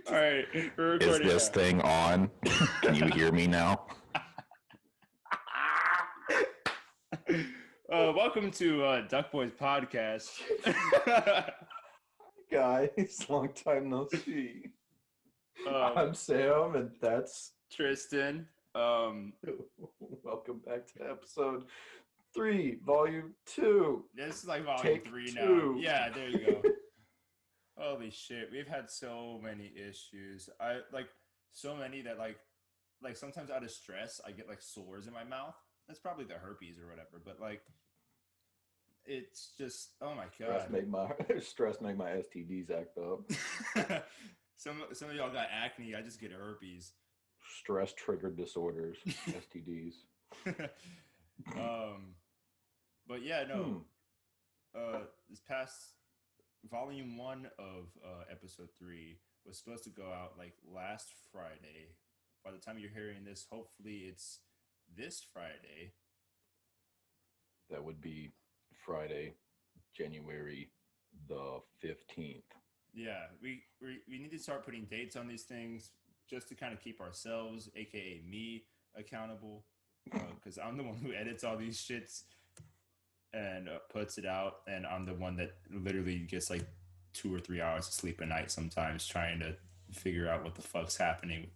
All right, we're Is recording this now. thing on? Can you hear me now? Welcome to Duck Boys Podcast. Guys, long time no see. Um, I'm Sam, and that's Tristan. welcome back to episode 3, volume 2. This is like volume Take 3 now. 2. Yeah, there you go. Holy shit, we've had so many issues. So many that like sometimes out of stress I get like sores in my mouth. That's probably the herpes or whatever, but like it's just, oh my god. Stress make my STDs act up. Some of y'all got acne. I just get herpes. Stress triggered disorders, STDs. But yeah, no. This past volume 1 of episode 3 was supposed to go out like last Friday. By the time you're hearing this, hopefully it's this Friday. That would be Friday, January the 15th. Yeah, we need to start putting dates on these things just to kind of keep ourselves, aka me, accountable, because I'm the one who edits all these shits and puts it out, and I'm the one that literally gets like 2 or 3 hours of sleep a night sometimes trying to figure out what the fuck's happening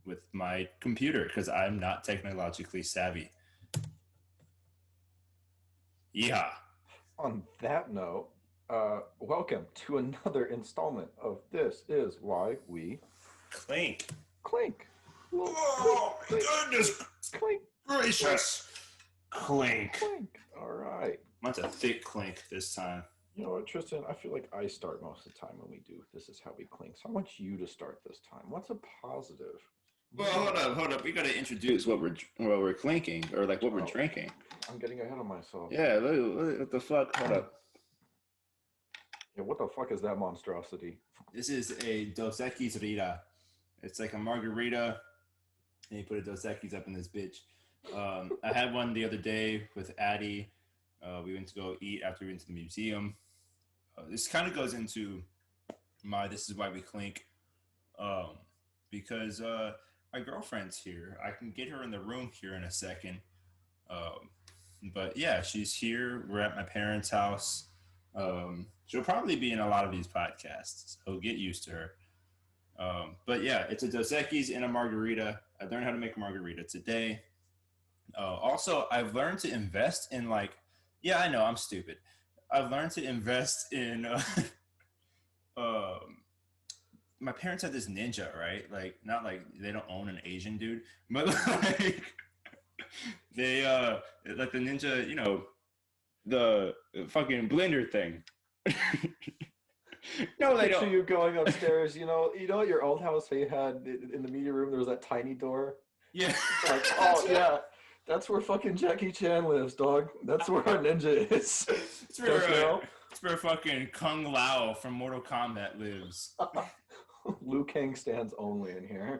with my computer because I'm not technologically savvy. Yeah. On that note, welcome to another installment of This Is Why We Clink. Clink. Oh my goodness Clink. gracious. Clink. Clink. All right. Mine's a thick clink this time. You know what, Tristan? I feel like I start most of the time when we do This Is How We Clink. So I want you to start this time. What's a positive? Well, hold up. We got to introduce what we're clinking or like what we're drinking. I'm getting ahead of myself. Yeah, what the fuck? Hold up. Yeah, what the fuck is that monstrosity? This is a Dos Equis Rita. It's like a margarita, and you put a Dos Equis up in this bitch. I had one the other day with Addie. We went to go eat after we went to the museum. This kind of goes into my This Is Why We Clink, because my girlfriend's here. I can get her in the room here in a second. But yeah, she's here. We're at my parents' house. She'll probably be in a lot of these podcasts, so get used to her. But yeah, it's a Dos Equis and a margarita. I learned how to make a margarita today. Also, I've learned to invest in yeah, I know, I'm stupid. I've learned to invest in, my parents had this ninja, right? Like, not like they don't own an Asian dude, but like, they, like the ninja, you know, the fucking blender thing. No, they don't. Picture you going upstairs. You know at your old house they had in the media room there was that tiny door. Yeah. Like, oh yeah, that's where fucking Jackie Chan lives, dog. That's where our ninja is. It's where fucking Kung Lao from Mortal Kombat lives. Liu Kang stands only in here.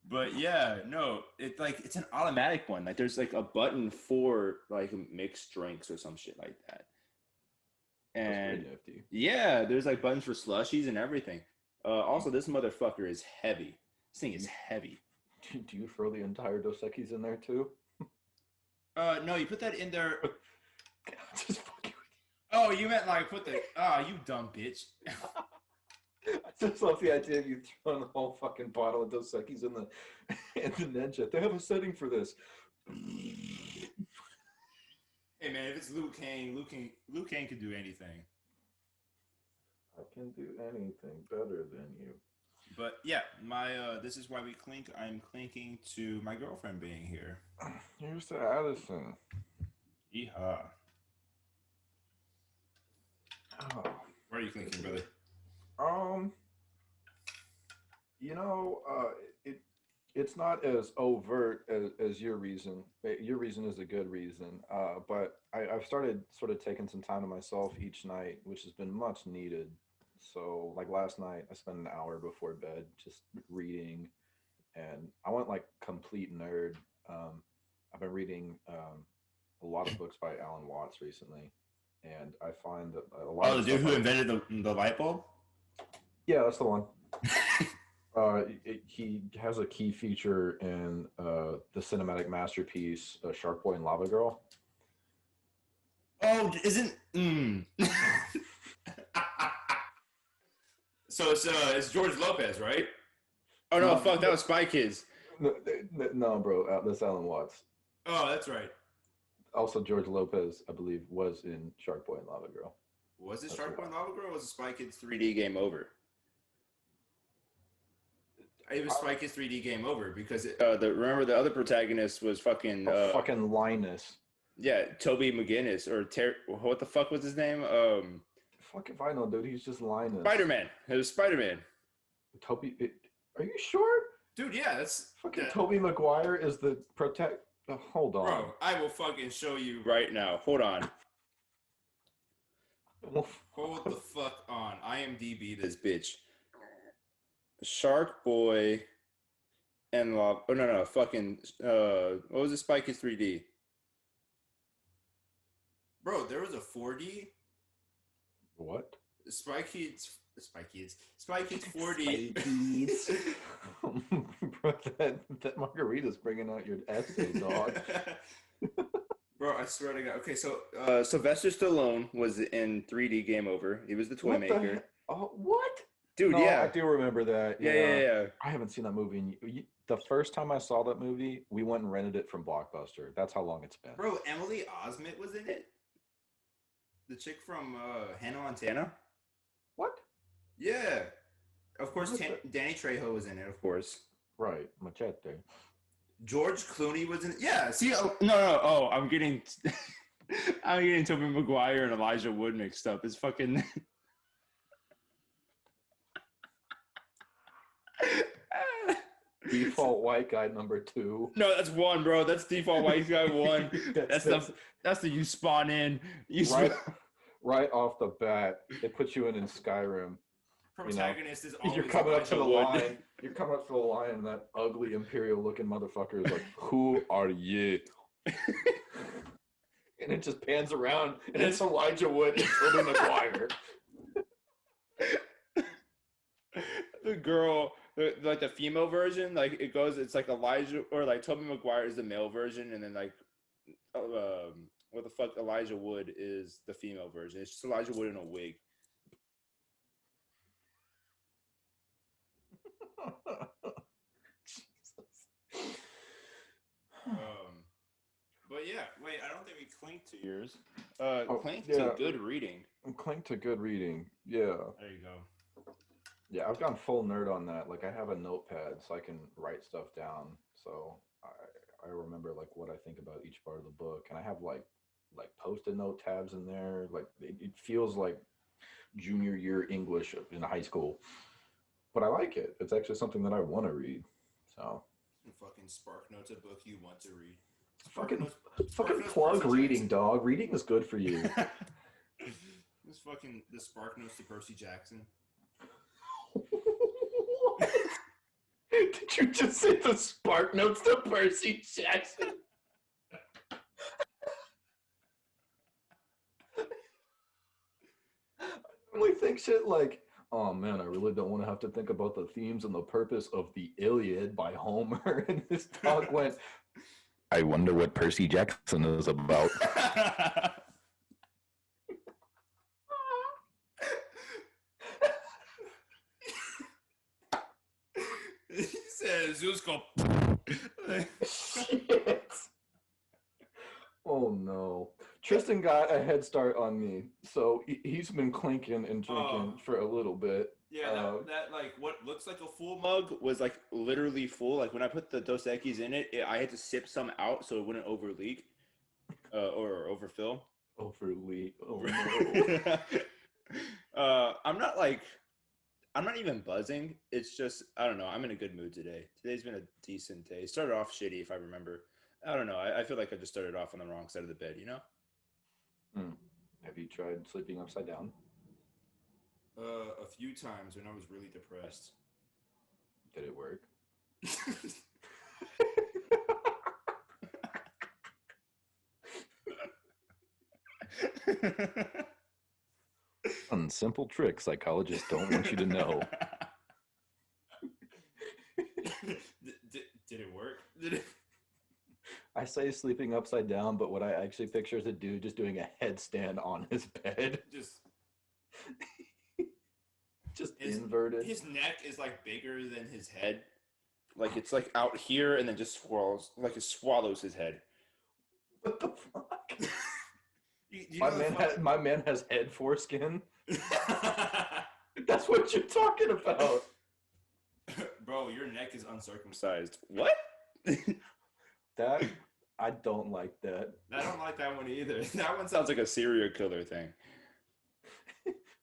But yeah, no, it's an automatic one. Like there's like a button for like mixed drinks or some shit like that. And that's pretty nifty. Yeah, there's like buttons for slushies and everything. Also, this motherfucker is heavy. This thing is heavy. Do you throw the entire Dos Equis in there too? No, you put that in there. Just fucking. Oh, you meant like put the. Oh, you dumb bitch. I just love the idea of you throwing the whole fucking bottle of Dos Equis in the ninja. They have a setting for this. Hey man, if it's Liu Kang can do anything. I can do anything better than you. But yeah, my This Is Why We Clink. I'm clinking to my girlfriend being here. Here's to Addison. Yeehaw. Oh. Where are you clinking, brother? It's not as overt as your reason. Your reason is a good reason, but I've started sort of taking some time to myself each night, which has been much needed. So like last night, I spent an hour before bed just reading, and I went like complete nerd. I've been reading a lot of books by Alan Watts recently, and I find that a lot of the dude stuff who invented the light bulb? Yeah, that's the one. He has a key feature in the cinematic masterpiece, Shark Boy and Lava Girl. Oh, isn't So it's George Lopez, right? Oh no, No, fuck, that was Spy Kids. no, bro, that's Alan Watts. Oh, that's right. Also, George Lopez, I believe, was in Shark Boy and Lava Girl. Was it That's Shark Boy why. and Lava Girl or was it Spy Kids 3D Game Over? It was I- Spy Kids 3D Game Over because remember the other protagonist was fucking Oh, fucking Linus. yeah, Toby McGinnis or what the fuck was his name? Fuck if I know, dude. He's just Linus. Spider-Man. It was Spider-Man. Toby, are you sure? Dude, yeah, that's Fucking Toby Maguire is the protect. Hold on. Bro, I will fucking show you right now. Hold on. Hold the fuck on. IMDb this bitch. Shark Boy and Lava. Oh no, fucking what was it? Spy Kids 3D. Bro, there was a 4D. What? Spy Kids 4D. Bro, that margarita's bringing out your essay, dog. Bro, I swear to God. Okay, so Sylvester Stallone was in 3D Game Over. He was the toy maker. What? Dude, No, yeah. I do remember that. Yeah. I haven't seen that movie. The first time I saw that movie, we went and rented it from Blockbuster. That's how long it's been. Bro, Emily Osment was in it. The chick from Hannah Montana. What? Yeah. Of course, Danny Trejo was in it, of course. Right, Machete. George Clooney was in it. Yeah, see, no. Oh, I'm getting Tobey Maguire and Elijah Wood mixed up. It's fucking... Default white guy number 2. No, that's 1, bro. That's default white guy 1. that's the you spawn in. Right off the bat, it puts you in Skyrim. Protagonist is always you're coming up to the Wood. line. You're coming up to the line, and that ugly imperial-looking motherfucker is like, "Who are you?" And it just pans around, and it's Elijah Wood and Tobey Maguire. The girl, like the female version, like it's like Elijah or like Tobey Maguire is the male version, and then like what the fuck Elijah Wood is the female version. It's just Elijah Wood in a wig. But yeah, wait, I don't think we clinked to yours. Clink to good reading. Clink to good reading. Yeah. There you go. Yeah, I've gone full nerd on that. Like, I have a notepad so I can write stuff down. So I remember like what I think about each part of the book, and I have like post-it note tabs in there. Like it feels like junior year English in high school, but I like it. It's actually something that I want to read. So fucking Spark Notes, a book you want to read. Fucking plug reading, dog. Reading is good for you. This fucking the Spark Notes to Percy Jackson. Did you just say the Spark Notes to Percy Jackson? I really think shit like, oh man, I really don't want to have to think about the themes and the purpose of the Iliad by Homer. And this dog went, I wonder what Percy Jackson is about. He says Zeus go. shit. Oh no. Tristan got a head start on me, so he's been clinking and drinking for a little bit. Yeah, that like what looks like a full mug was like literally full. Like when I put the Dos Equis in it, I had to sip some out so it wouldn't over leak or overfill. Overly. Oh no. I'm not even buzzing. It's just I don't know. I'm in a good mood today. Today's been a decent day. Started off shitty if I remember. I don't know. I feel like I just started off on the wrong side of the bed, you know? Have you tried sleeping upside down? A few times when I was really depressed. Did it work? one simple trick psychologists don't want you to know. Did it work? Did it? I say sleeping upside down, but what I actually picture is a dude just doing a headstand on his bed. Just inverted. His neck is like bigger than his head. Like it's like out here and then just swirls, like it swallows his head. What the fuck? My man has head foreskin. That's what you're talking about. Bro, your neck is uncircumcised. What? That I don't like that. I don't like that one either. That one sounds like a serial killer thing.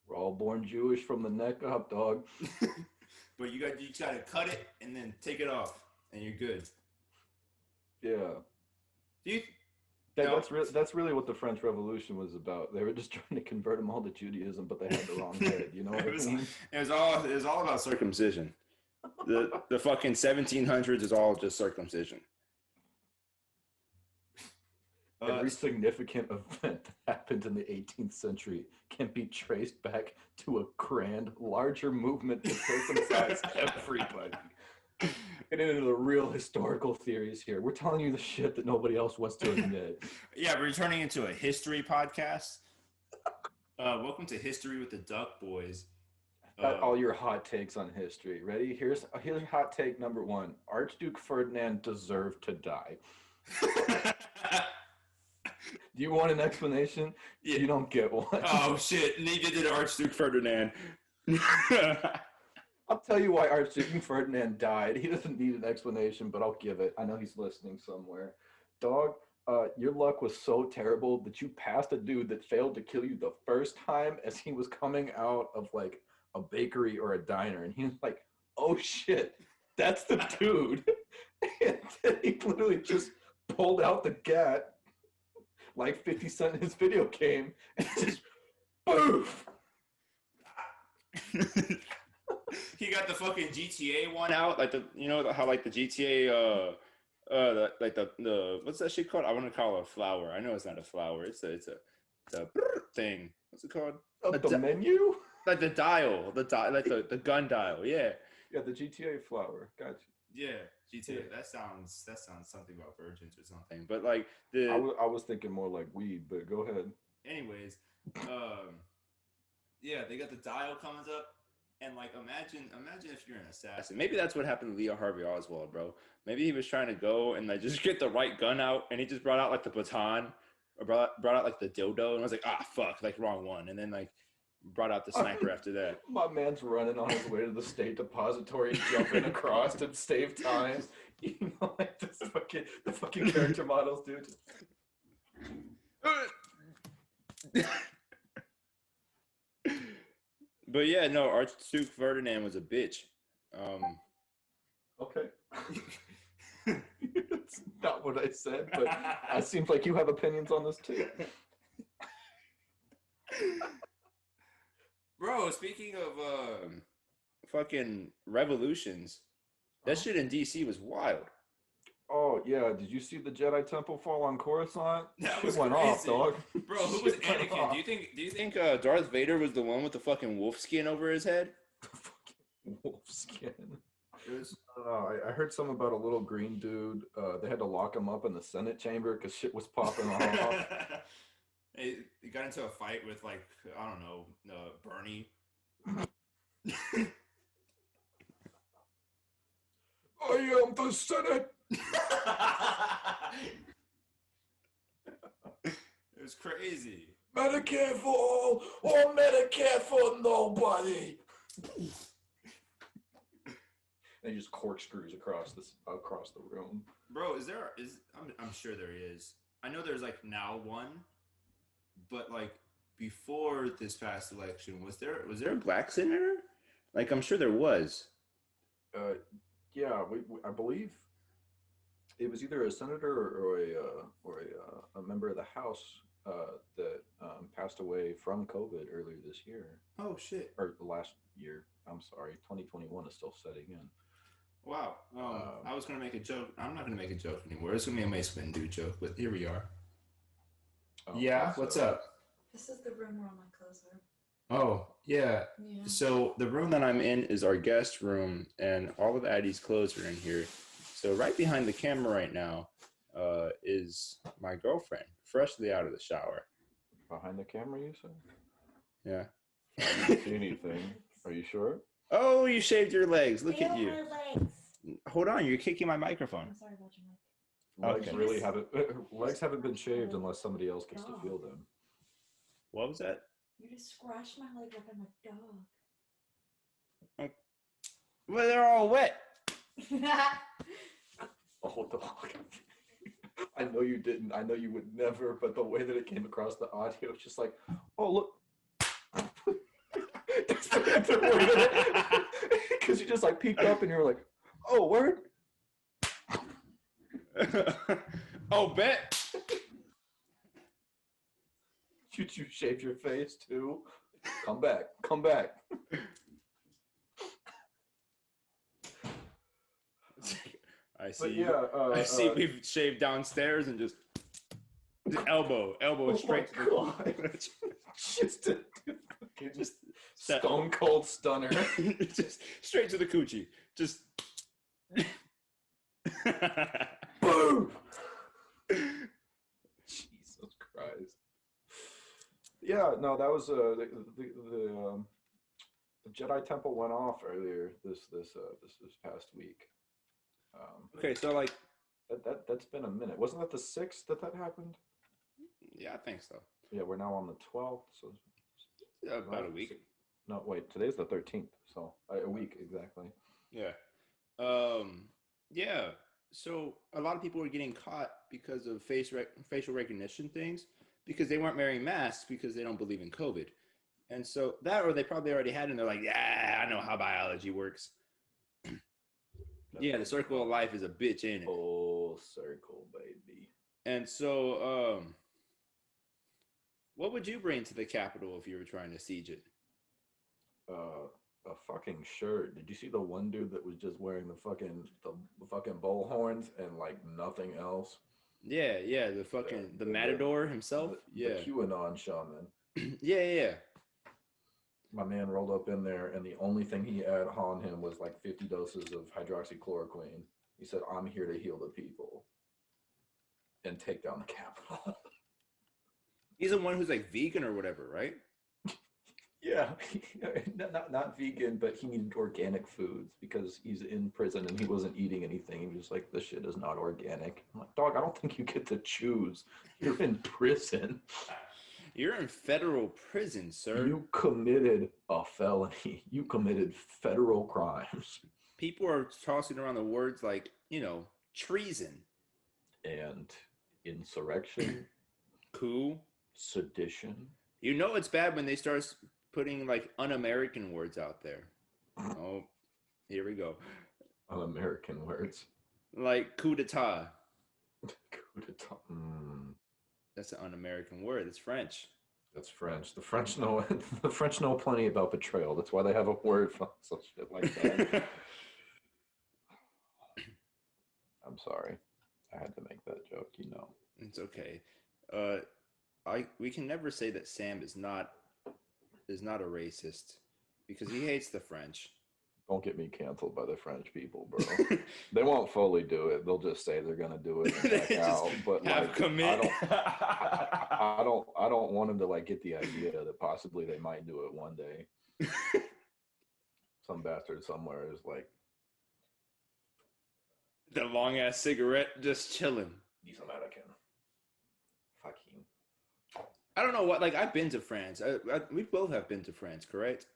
We're all born Jewish from the neck up, dog. But you got to cut it and then take it off, and you're good. Yeah. That's really what the French Revolution was about. They were just trying to convert them all to Judaism, but they had the wrong head. You know what I mean? It was all about circumcision. The fucking 1700s is all just circumcision. Every significant event that happened in the 18th century can be traced back to a grand, larger movement to circumcise everybody. Getting into the real historical theories here. We're telling you the shit that nobody else wants to admit. Yeah, we're turning into a history podcast. Welcome to History with the Duck Boys. Got all your hot takes on history. Ready? Here's hot take number 1. Archduke Ferdinand deserved to die. Do you want an explanation? Yeah. You don't get one. Oh, shit. Neither did Archduke Ferdinand. I'll tell you why Archduke Ferdinand died. He doesn't need an explanation, but I'll give it. I know he's listening somewhere. Dog, your luck was so terrible that you passed a dude that failed to kill you the first time as he was coming out of like a bakery or a diner. And he was like, oh shit, that's the dude. And then he literally just pulled out the gat like 50 Cent in his video game and just poof. He got the fucking GTA one out, like how like the GTA the what's that shit called? I want to call it a flower. I know it's not a flower. It's a thing. What's it called? The menu? Like the dial, like the gun dial. Yeah. Yeah, the GTA flower. Gotcha. Yeah, GTA. Yeah. That sounds something about virgins or something. But like I was thinking more like weed, but go ahead. Anyways, yeah, they got the dial comes up. And like, imagine if you're an assassin. Maybe that's what happened to Lee Harvey Oswald, bro. Maybe he was trying to go and like just get the right gun out, and he just brought out like the baton, or brought out like the dildo, and was like, fuck, like wrong one, and then like brought out the sniper after that. My man's running on his way to the state depository, jumping across to save time. You know, like the fucking character models, dude. But yeah, no, Archduke Ferdinand was a bitch. Okay. That's not what I said, but it seems like you have opinions on this too. Bro, speaking of fucking revolutions, that shit in DC was wild. Oh yeah, did you see the Jedi Temple fall on Coruscant? That was went crazy. Off, dog. Bro, who was Anakin? Do you think Darth Vader was the one with the fucking wolf skin over his head? Fucking wolf skin. I heard something about a little green dude. They had to lock him up in the Senate chamber because shit was popping off. He got into a fight with like I don't know Bernie. I am the Senate. It was crazy. Medicare for all or Medicare for nobody. And he just corkscrews across the room. Bro, I'm sure there is. I know there's like now one, but like before this past election, was there a black senator? Like I'm sure there was. Yeah, I believe it was either a senator or a member of the House that passed away from COVID earlier this year. Oh shit! Or last year. I'm sorry. 2021 is still setting in. Wow. I was gonna make a joke. I'm not gonna make a joke anymore. It's gonna be a Mace Windu joke, but here we are. Yeah. What's up? This is the room where all my clothes are. Oh, yeah. Yeah. So the room that I'm in is our guest room, and all of Addie's clothes are in here. So right behind the camera right now is my girlfriend, freshly out of the shower. Behind the camera, you said? Yeah. I didn't see anything. Are you sure? Oh, you shaved your legs. Look at Ew, you. my legs. Hold on, you're kicking my microphone. I'm sorry about your mic. Legs Okay. really haven't. Legs haven't been shaved unless somebody else gets to feel them. What was that? You just scratched my leg like I'm a dog. Well, they're all wet. Oh, dog. I know you didn't. I know you would never. But the way that it came across the audio, it's just like, oh look. Because you just like peeked up and you were like, oh, word. Oh, bet. Should you shave your face too? Come back. Come back. I see. But you. yeah, I see. We've shaved downstairs and just elbow Oh straight my to God. the just stone cold stunner. just straight to the coochie. Just Boom. Jesus Christ. Yeah, no, that was the Jedi Temple went off earlier this past week. Okay, so like that's been a minute. Wasn't that the 6th that happened? yeah, I think so. Yeah, we're now on the 12th, so About a week. No, wait, today's the 13th, so a week exactly. Yeah. Yeah. So a lot of people were getting caught because of facial recognition things because they weren't wearing masks because they don't believe in COVID. And so that, or they probably already had, and they're like, yeah, I know how biology works. Yeah, the circle of life is a bitch, ain't it? Full circle, baby. And so, what would you bring to the Capitol if you were trying to siege it? A fucking shirt. Did you see the one dude that was just wearing the fucking bull horns and like nothing else? Yeah, the Matador himself. The QAnon shaman. Yeah. My man rolled up in there, and the only thing he had on him was like 50 doses of hydroxychloroquine. He said, "I'm here to heal the people and take down the Capitol." He's the one who's like vegan or whatever, right? Yeah, not vegan, but he needed organic foods because he's in prison and he wasn't eating anything. He was just like, "This shit is not organic." I'm like, "Dog, I don't think you get to choose. You're in prison. You're in federal prison, sir. You committed a felony. You committed federal crimes." People are tossing around the words like, treason. And insurrection. Coup. Sedition. You know it's bad when they start putting like un-American words out there. Oh, here we go. Un-American words. Like coup d'etat. Coup d'etat. That's an un-American word. It's French. That's French. The French know plenty about betrayal. That's why they have a word for such shit like that. I'm sorry. I had to make that joke, It's okay. We can never say that Sam is not a racist because he hates the French. Don't get me canceled by the French people, bro. They won't fully do it. They'll just say they're gonna do it and back out. But like, commit. I don't want them to like get the idea that possibly they might do it one day. Some bastard somewhere is like the long ass cigarette just chilling. He's American. Fucking. I don't know what. Like I've been to France. We both have been to France, correct?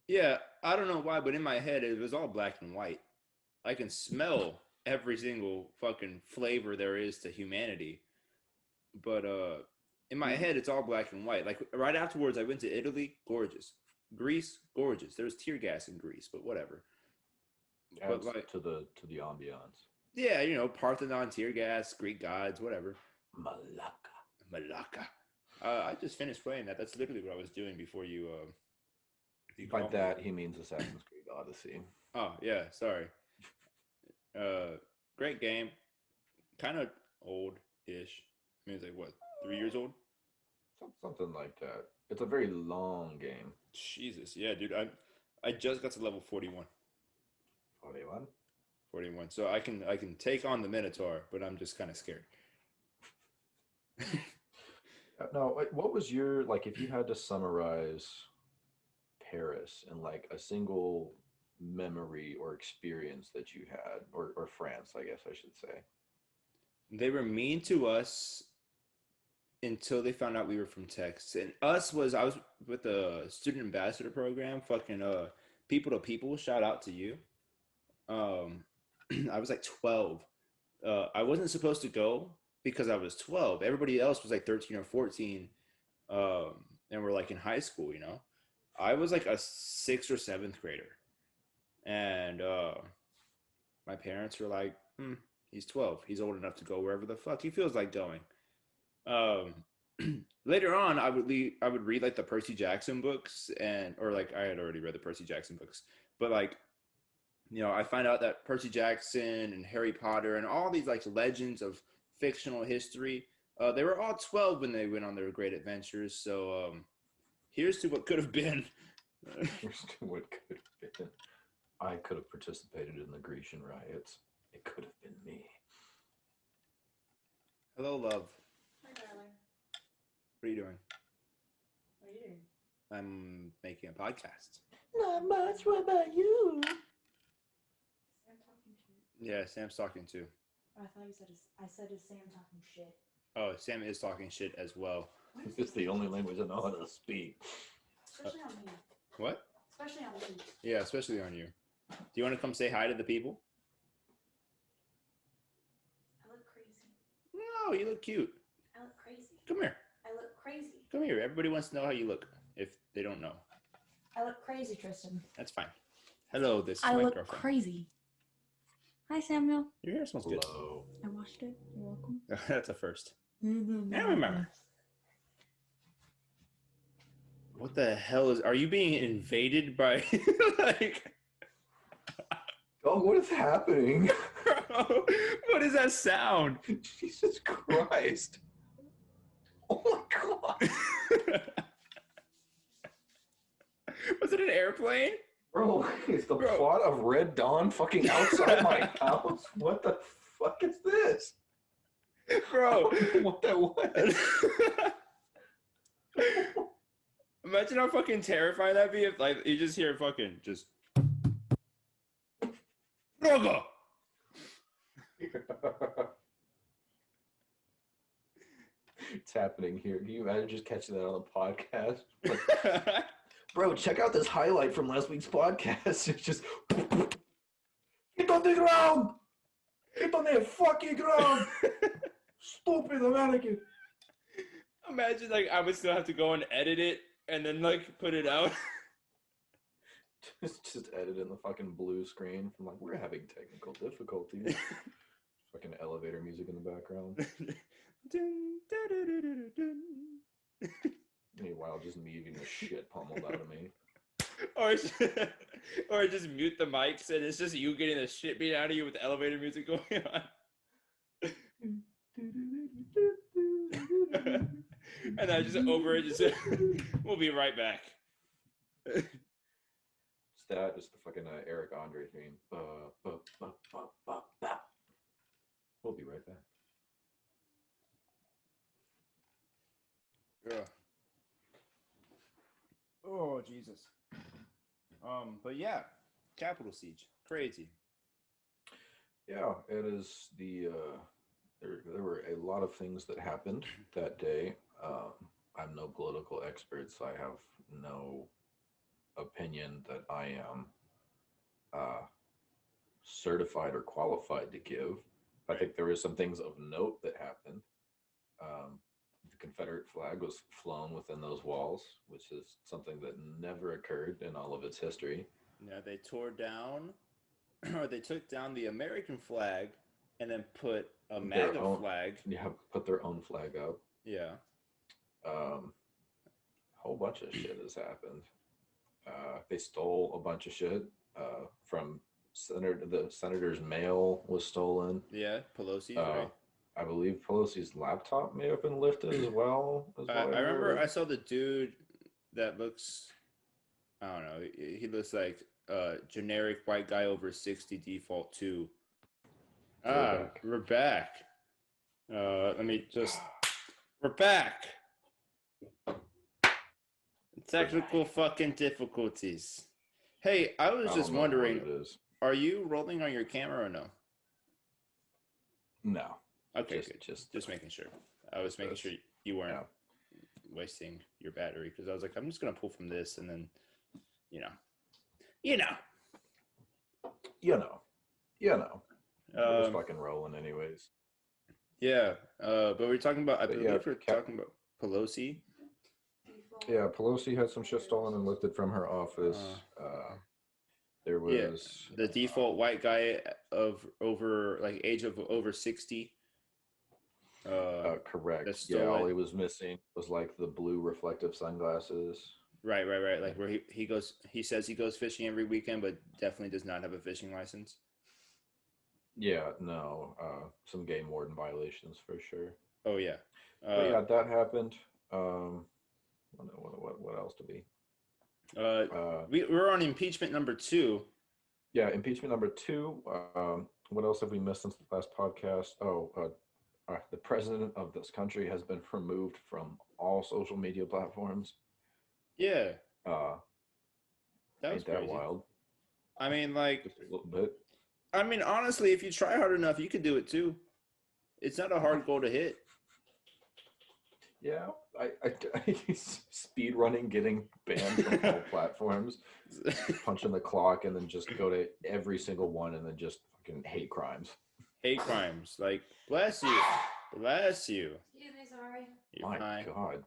Yeah, I don't know why, but in my head it was all black and white. I can smell every single fucking flavor there is to humanity. But in my head it's all black and white. Like right afterwards I went to Italy, gorgeous. Greece, gorgeous. There was tear gas in Greece, but whatever. Adds but like to the ambiance. Yeah, Parthenon, tear gas, Greek gods, whatever. Malacca. I just finished playing that. That's literally what I was doing before you by that, he means Assassin's Creed Odyssey. Oh, yeah, sorry. Great game. Kind of old-ish. I mean, it's like, what, 3 years old? Something like that. It's a very long game. Jesus, yeah, dude. I just got to level 41. 41? 41. So I can take on the Minotaur, but I'm just kind of scared. No, what was your, like, if you had to summarize Paris in like a single memory or experience that you had, or France, I guess I should say. They were mean to us until they found out we were from Texas. And us was I was with the student ambassador program, fucking people to people, shout out to you. I was like 12. I wasn't supposed to go because I was 12. Everybody else was like 13 or 14. And we're like in high school, you know. I was like a 6th or 7th grader. And my parents were like, he's 12. He's old enough to go wherever the fuck he feels like going. Later on, I would read like the Percy Jackson books, or like I had already read the Percy Jackson books, but like, you know, I find out that Percy Jackson and Harry Potter and all these like legends of fictional history, they were all 12 when they went on their great adventures. So here's to what could have been. Here's to what could have been. I could have participated in the Grecian riots. It could have been me. Hello, love. Hi, darling. What are you doing? What are you doing? I'm making a podcast. Not much. What about you? Sam talking shit. Yeah, Sam's talking too. Oh, I thought you said I said is Sam talking shit. Oh, Sam is talking shit as well. It's the only language I know how to speak. Especially on me. What? Especially on me. Yeah, especially on you. Do you want to come say hi to the people? I look crazy. No, you look cute. I look crazy. Come here. I look crazy. Come here. Everybody wants to know how you look if they don't know. I look crazy, Tristan. That's fine. Hello, this is I my look girlfriend. crazy. Hi, Samuel. Your hair smells good. Hello. I washed it. You're welcome. That's a first. I remember. What the hell are you being invaded by like Oh, what is happening? what is that sound? Jesus Christ. Oh my God. Was it an airplane? Bro, is the plot of Red Dawn fucking outside my house? What the fuck is this? Bro. I don't know what that was. Imagine how fucking terrifying that'd be if like you just hear fucking just Rogo. It's happening here. Can you imagine just catching that on the podcast? Like, bro, check out this highlight from last week's podcast. It's just get on the ground! Get on the fucking ground! Stupid American! Imagine like I would still have to go and edit it and then like put it out. just edit in the fucking blue screen from like, we're having technical difficulties. Fucking elevator music in the background. Meanwhile, just me getting the shit pummeled out of me. Or just mute the mics and it's just you getting the shit beat out of you with the elevator music going on. And I just over it, just we'll be right back. It's that, just the fucking Eric Andre theme. We'll be right back. Yeah. Oh Jesus. But yeah, Capital Siege, crazy. Yeah, it is the. There were a lot of things that happened that day. I'm no political expert, so I have no opinion that I am certified or qualified to give. I think there were some things of note that happened. The Confederate flag was flown within those walls, which is something that never occurred in all of its history. Yeah, they tore down, or they took down the American flag and then put a MAGA flag. Yeah, put their own flag up. Yeah. A whole bunch of shit has happened. They stole a bunch of shit from the senator's mail was stolen. Yeah, Pelosi's, right? I believe Pelosi's laptop may have been lifted as well. I remember I saw the dude that looks, I don't know. He looks like a generic white guy over 60 default 2. We're back. Let me just. We're back. Technical fucking difficulties. Hey, I was just wondering, are you rolling on your camera or no? No. Okay, good. Just making sure. I was making sure you weren't wasting your battery because I was like, I'm just gonna pull from this and then, you know. We're just fucking rolling anyways. Yeah, but we're talking about. I believe we're talking about Pelosi. Yeah, Pelosi had some shit stolen and lifted from her office. There was the default white guy of age of over 60. Correct. Yeah, all he was missing was like the blue reflective sunglasses. Right. Like where he says he goes fishing every weekend, but definitely does not have a fishing license. Yeah, no, some game warden violations for sure. Oh yeah. But yeah, that happened. What else to be? We're on impeachment number 2. Yeah, impeachment number 2. What else have we missed since the last podcast? The president of this country has been removed from all social media platforms. Yeah. That was crazy. wild. I mean, like just a little bit. I mean, honestly, if you try hard enough, you could do it too. It's not a hard goal to hit. Yeah, I speed running, getting banned from all platforms, punching the clock, and then just go to every single one, and then just fucking hate crimes. Hate crimes, like bless you. Excuse me, sorry. My God,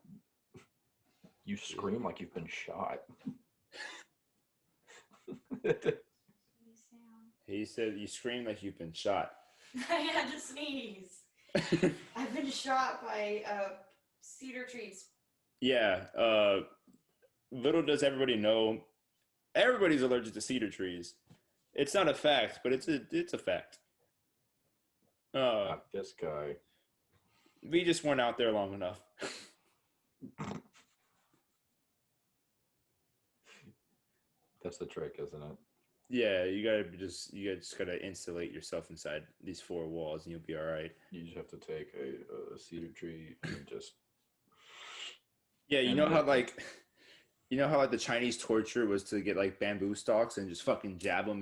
you scream like you've been shot. He said you scream like you've been shot. I had to sneeze. I've been shot by cedar trees. Yeah. Little does everybody know, everybody's allergic to cedar trees. It's not a fact, but it's a fact. Not this guy. We just weren't out there long enough. That's the trick, isn't it? Yeah, you just gotta insulate yourself inside these 4 walls, and you'll be all right. You just have to take a cedar tree and just. Yeah, you know how the Chinese torture was to get like bamboo stalks and just fucking jab them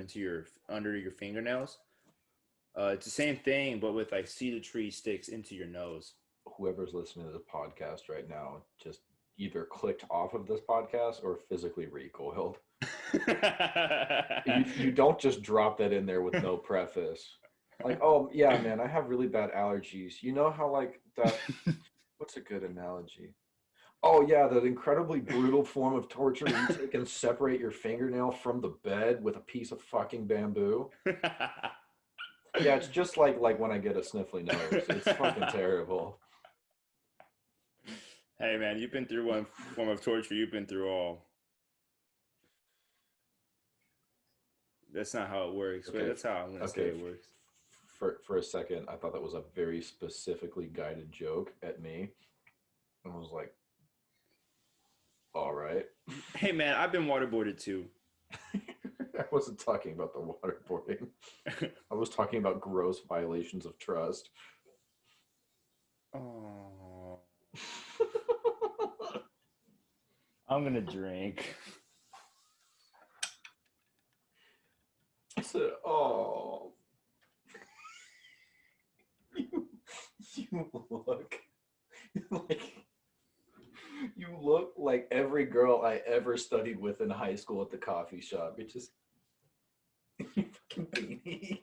under your fingernails. It's the same thing, but with like cedar tree sticks into your nose. Whoever's listening to this podcast right now just either clicked off of this podcast or physically recoiled. You don't just drop that in there with no preface. Like, oh yeah, man, I have really bad allergies. You know how like that? What's a good analogy? Oh yeah, that incredibly brutal form of torture where you take and separate your fingernail from the bed with a piece of fucking bamboo. Yeah, it's just like when I get a sniffly nose. It's fucking terrible. Hey man, you've been through one form of torture. You've been through all. That's not how it works, but that's how I'm gonna say it works. For a second, I thought that was a very specifically guided joke at me. And I was like, all right. Hey man, I've been waterboarded too. I wasn't talking about the waterboarding. I was talking about gross violations of trust. Oh. I'm gonna drink. I said, oh. You look like every girl I ever studied with in high school at the coffee shop. You're just you fucking beanie.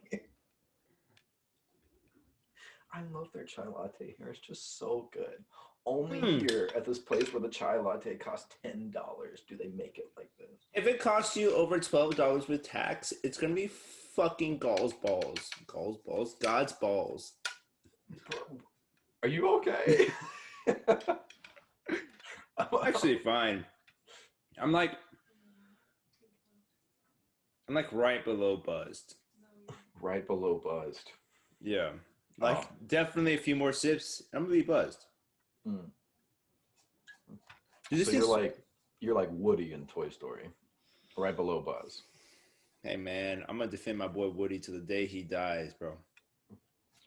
I love their chai latte here. It's just so good. Only here at this place where the chai latte costs $10 do they make it like this. If it costs you over $12 with tax, it's gonna be fucking God's balls. Are you okay? I'm actually fine. I'm like right below buzzed. Right below buzzed. Yeah. Definitely a few more sips. I'm gonna be buzzed. So you're like You're like Woody in Toy Story, right below Buzz. Hey man, I'm gonna defend my boy Woody to the day he dies, bro.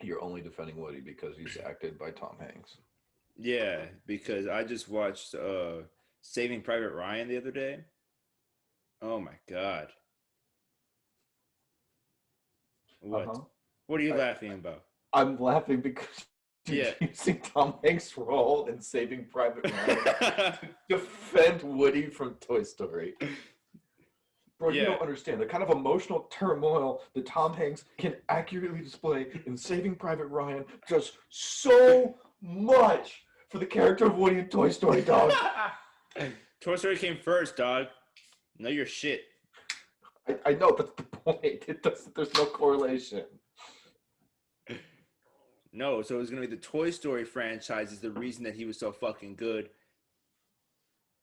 You're only defending Woody because he's acted by Tom Hanks. Yeah, because I just watched Saving Private Ryan the other day. Oh my god. What? Uh-huh. What are you laughing about? I'm laughing because you're Yeah. using Tom Hanks' role in Saving Private Ryan to defend Woody from Toy Story. Bro, you Yeah. don't understand the kind of emotional turmoil that Tom Hanks can accurately display in Saving Private Ryan does so much for the character of Woody in Toy Story, dog. Toy Story came first, dog. Know your shit. I know, that's the point. There's no correlation. No, so it was gonna be the Toy Story franchise is the reason that he was so fucking good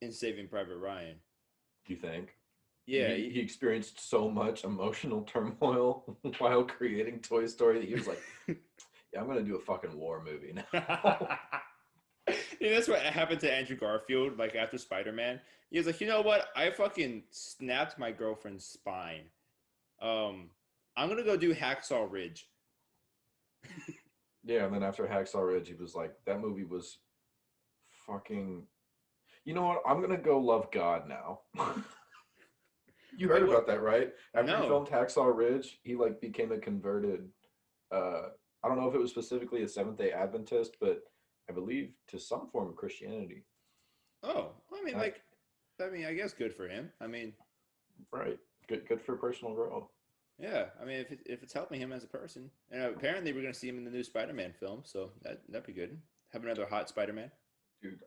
in Saving Private Ryan. Do you think? Yeah, He experienced so much emotional turmoil while creating Toy Story that he was like, yeah, I'm going to do a fucking war movie now. Yeah, that's what happened to Andrew Garfield, like after Spider-Man. He was like, you know what? I fucking snapped my girlfriend's spine. I'm gonna go do Hacksaw Ridge. Yeah, and then after Hacksaw Ridge, he was like, that movie was fucking... You know what? I'm going to go love God now. You heard about that, right? After he filmed Hacksaw Ridge, he like became a converted. I don't know if it was specifically a Seventh-day Adventist, but I believe to some form of Christianity. Oh, I mean, I guess good for him. I mean, right, good for personal growth. Yeah, I mean, if it's helping him as a person, and apparently we're gonna see him in the new Spider-Man film, so that'd be good. Have another hot Spider-Man. Dude,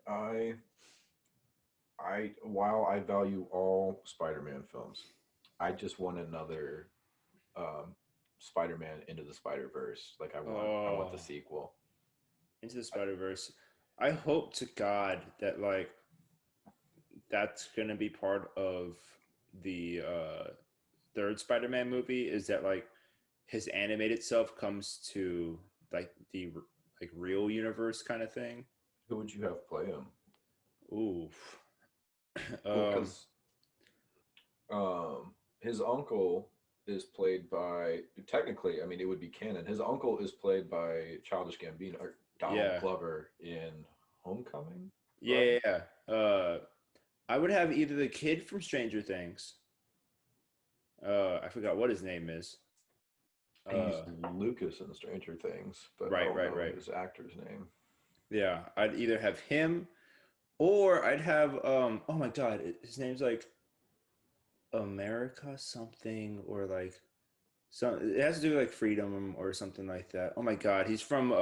while I value all Spider-Man films, I just want another Spider-Man Into the Spider-Verse. Like I want the sequel. Into the Spider-Verse. I hope to God that like that's gonna be part of the third Spider-Man movie. Is that like his animated self comes to like the like real universe kind of thing? Who would you have play him? Ooh. Because his uncle is played by, technically, I mean, it would be canon. His uncle is played by Childish Gambino, or Donald Glover in Homecoming. Yeah, right? I would have either the kid from Stranger Things. I forgot what his name is. He's Lucas in Stranger Things, but I don't know his actor's name. Yeah, I'd either have him, or I'd have oh my god, his name's like America something, or like some. It has to do with like freedom or something like that. Oh my god, he's from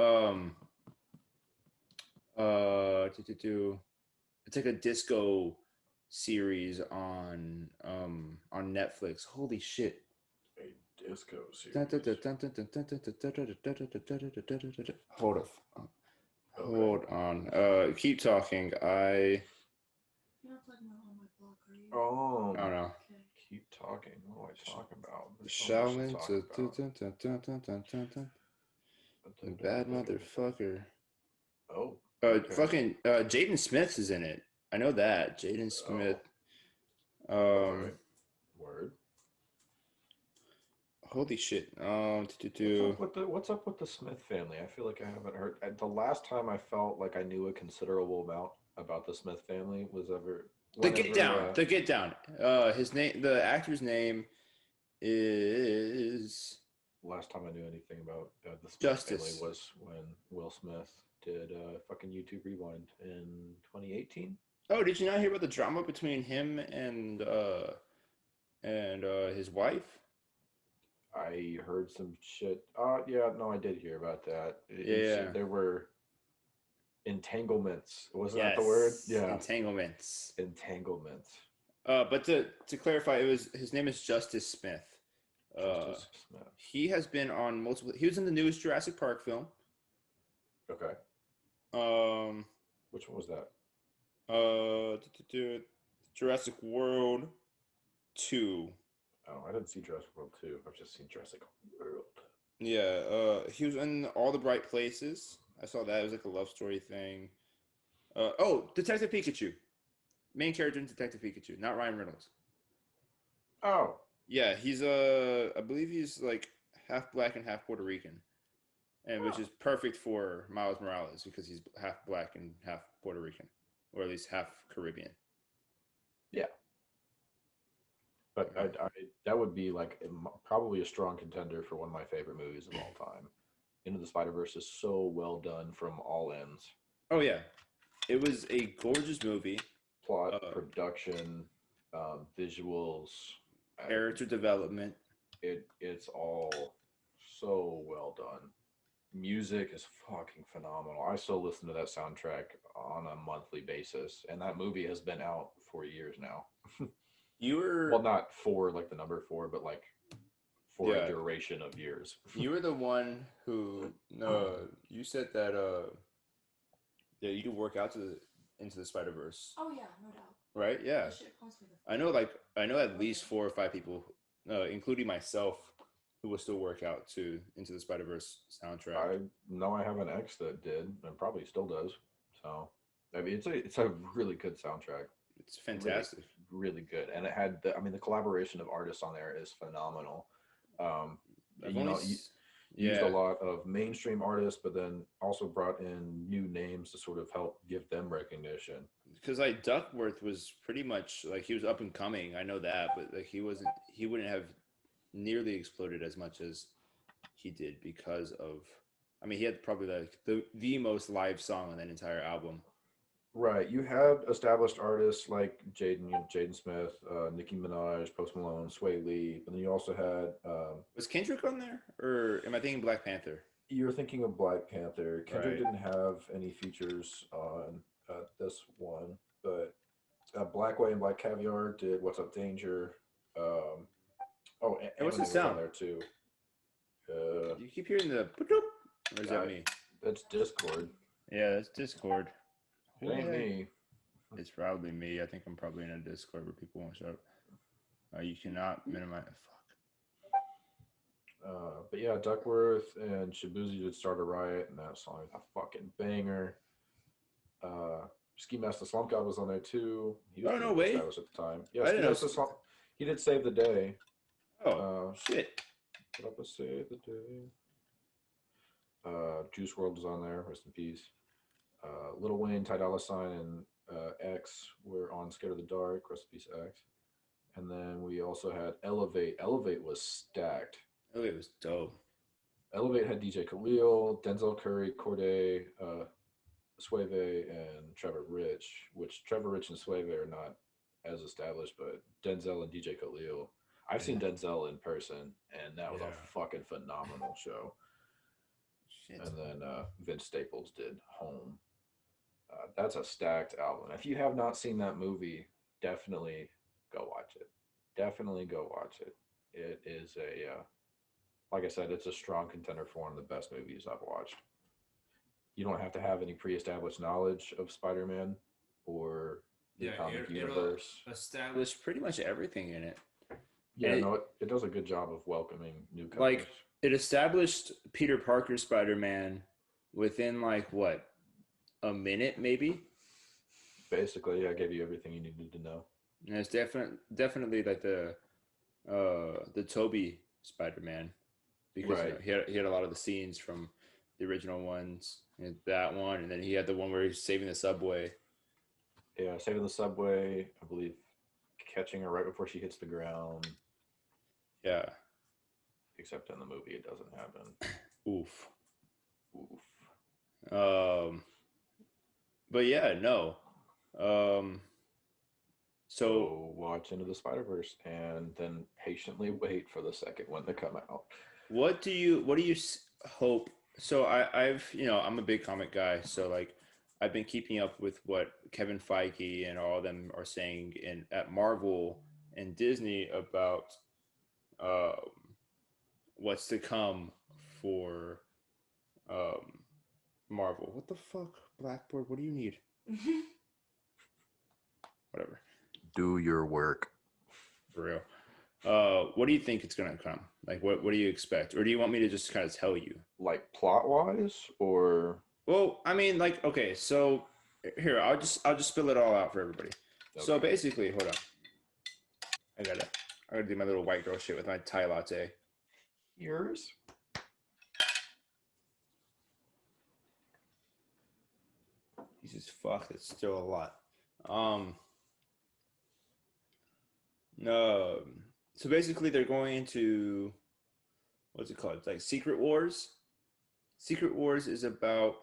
it's like a disco series on Netflix. Holy shit. A disco series. Hold on. Keep talking. You're not talking about on my block, are you? Oh. I don't know. Okay. Keep talking. What do I talk about? Shaolin to bad motherfucker. Oh. Fucking Jayden Smith is in it. I know that. Jayden Smith. Right. Word. Holy shit. What's up with the Smith family? I feel like I haven't heard. The last time I felt like I knew a considerable amount about the Smith family was The Get Down. The Get Down. His name. The actor's name is. Last time I knew anything about the Smith Justice. family was when Will Smith did fucking YouTube Rewind in 2018. Oh, did you not hear about the drama between him and his wife? I heard some shit. Yeah, no, I did hear about that. There were entanglements. Wasn't that the word? Yeah. Entanglements. But to clarify, his name is Justice Smith. Justice Smith. He has been on multiple. He was in the newest Jurassic Park film. Okay. Which one was that? Jurassic World 2. Oh, I didn't see Jurassic World 2. I've just seen Jurassic World. Yeah, he was in All the Bright Places. I saw that. It was like a love story thing. Detective Pikachu. Main character in Detective Pikachu, not Ryan Reynolds. Oh, Yeah, he's I believe he's like half black and half Puerto Rican, and which is perfect for Miles Morales because he's half black and half Puerto Rican, or at least half Caribbean. yeah. But I that would be like probably a strong contender for one of my favorite movies of all time. Into the Spider-Verse is so well done from all ends. Oh yeah, it was a gorgeous movie. Plot, production, visuals, Character development. It's all so well done. Music is fucking phenomenal. I still listen to that soundtrack on a monthly basis, and that movie has been out for years now. You were Well, not for like the number four, but like for a duration of years. You were the one who you said that yeah, you do work out into the Spider-Verse. Oh yeah, no doubt. Right? Yeah. You should have posted it. I know at least 4 or 5 people, including myself, who will still work out to Into the Spider-Verse soundtrack. I know I have an ex that did and probably still does. So I mean it's a really good soundtrack. It's fantastic. Really good. And it had the collaboration of artists on there is phenomenal. Used a lot of mainstream artists, but then also brought in new names to sort of help give them recognition. Because like Duckworth was pretty much like he was up and coming. I know that, but like he wouldn't have nearly exploded as much as he did because of. I mean, he had probably like the most live song on that entire album. Right. You had established artists like Jayden Smith, Nicki Minaj, Post Malone, Sway Lee, but then you also had. Was Kendrick on there, or am I thinking Black Panther? You're thinking of Black Panther. Kendrick Right. didn't have any features on this one, but Blackway and Black Caviar did "What's Up Danger." Hey, what's the Eminem was sound? on there too. You keep hearing the "Boop," or is that me? That's Discord. Yeah, that's Discord. It ain't me. It's probably me. I think I'm probably in a Discord where people won't show up. You cannot minimize. Fuck. But yeah, Duckworth and Shabuzi did Start a Riot, and that song is a fucking banger. Ski Master Slump God was on there too. He was no way. established at the time. Yeah, I Ski didn't know. Master Slump. He did Save the Day. Oh shit! Put up a Save the Day. Juice WRLD was on there. Rest in peace. Lil Wayne, Ty Dolla $ign, and X were on Scared of the Dark. Rest in peace, X. And then we also had Elevate. Elevate was stacked. Elevate was dope. Elevate had DJ Khalil, Denzel Curry, Corday, Suave, and Trevor Rich, which Trevor Rich and Suave are not as established, but Denzel and DJ Khalil. I've seen Denzel in person, and that was a fucking phenomenal show. Shit. And then Vince Staples did Home. That's a stacked album. If you have not seen that movie, definitely go watch it. Definitely go watch it. It is like I said, it's a strong contender for one of the best movies I've watched. You don't have to have any pre-established knowledge of Spider-Man or the comic universe. Establish pretty much everything in it. Yeah, it does a good job of welcoming newcomers. Like, it established Peter Parker Spider-Man within like what, a minute maybe? Basically, I gave you everything you needed to know. And it's definitely like the Tobey Spider-Man, because he had a lot of the scenes from the original ones, and that one, and then he had the one where he's saving the subway. Yeah, saving the subway. I believe catching her right before she hits the ground. Yeah. Except in the movie, it doesn't happen. Oof. But yeah, no. So watch Into the Spider-Verse and then patiently wait for the second one to come out. What do you hope? So I'm a big comic guy, so like I've been keeping up with what Kevin Feige and all of them are saying at Marvel and Disney about what's to come for Marvel. What the fuck, Blackboard? What do you need? Whatever. Do your work. For real. What do you think it's gonna come? Like, what do you expect, or do you want me to just kind of tell you? Like plot-wise, or? Well, I mean, like, okay, so here I'll just spill it all out for everybody. So Okay. basically, hold on. I gotta do my little white girl shit with my Thai latte. Yours? Jesus fuck, that's still a lot. No. So basically, they're going into what's it called? It's like Secret Wars. Secret Wars is about.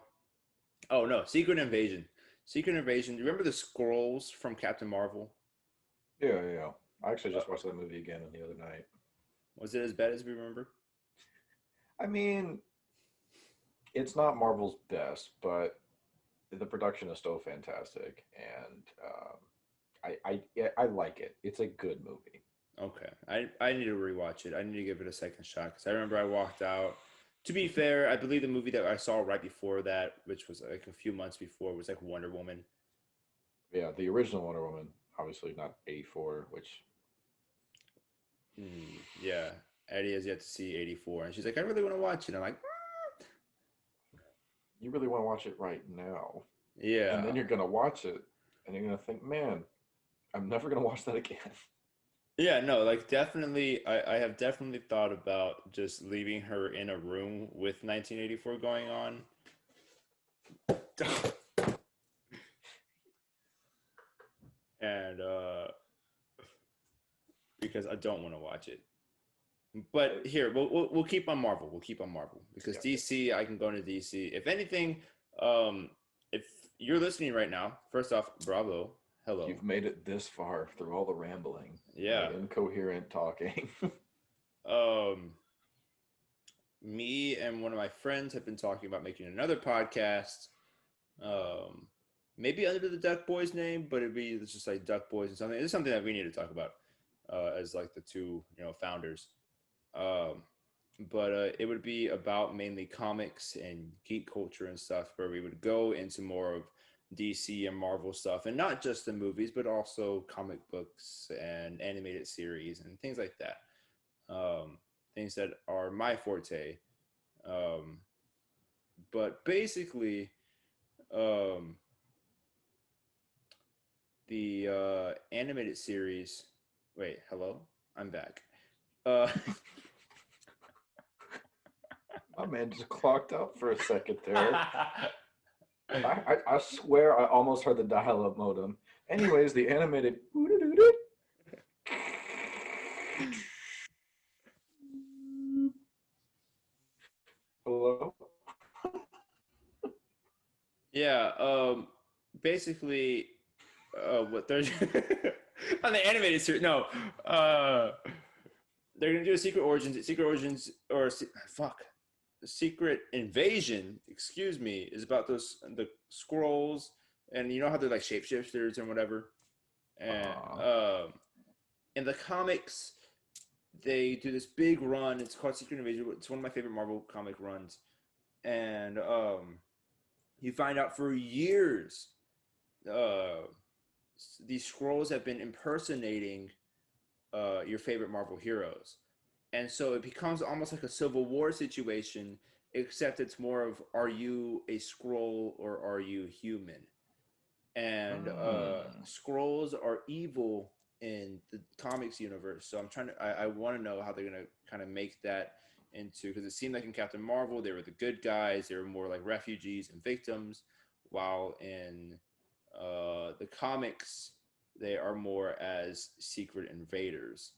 Oh no, Secret Invasion. Secret Invasion. Do you remember the scrolls from Captain Marvel? Yeah. I actually Uh, just watched that movie again the other night. was it as bad as we remember? I mean, it's not Marvel's best, but the production is still fantastic, and I like it. It's a good movie. Okay, I need to rewatch it. I need to give it a second shot because I remember I walked out. To be fair, I believe the movie that I saw right before that, which was like a few months before, was like Wonder Woman. Yeah, the original Wonder Woman, obviously not '84, which Yeah, Eddie has yet to see 84, and she's like, I really want to watch it. I'm like, you really want to watch it right now, and yeah, then you're gonna watch it, and you're gonna think, man, I'm never gonna watch that again. yeah, no, like definitely, I have definitely thought about just leaving her in a room with 1984 going on. And because I don't want to watch it. But here, we'll keep on Marvel. We'll keep on Marvel because Yeah. DC, I can go into DC. If anything, if you're listening right now, first off, bravo, hello. You've made it this far through all the rambling, Yeah. the incoherent talking. Um, me and one of my friends have been talking about making another podcast. Maybe under the Duck Boys name, but it'd be just like Duck Boys and something. It's something that we need to talk about as like the two, founders. Um, but it would be about mainly comics and geek culture and stuff, where we would go into more of DC and Marvel stuff, and not just the movies, but also comic books and animated series and things like that. Things that are my forte. Um, but basically, um, the animated series. Wait, hello, I'm back. Uh, My man just clocked out for a second there. I swear I almost heard the dial-up modem. Anyways, the animated. Hello. yeah. Basically, what they're on the animated series. No. They're gonna do a Secret Origins. Secret Origins or fuck. The Secret Invasion, excuse me, is about the scrolls, and you know how they're like shapeshifters and whatever. And in the comics, they do this big run. It's called Secret Invasion. It's one of my favorite Marvel comic runs, and you find out for years these scrolls have been impersonating your favorite Marvel heroes. And so it becomes almost like a Civil War situation, except it's more of, are you a scroll or are you human? And scrolls are evil in the comics universe. So I want to know how they're going to kind of make that into, because it seemed like in Captain Marvel, they were the good guys. They were more like refugees and victims, while in the comics, they are more as secret invaders.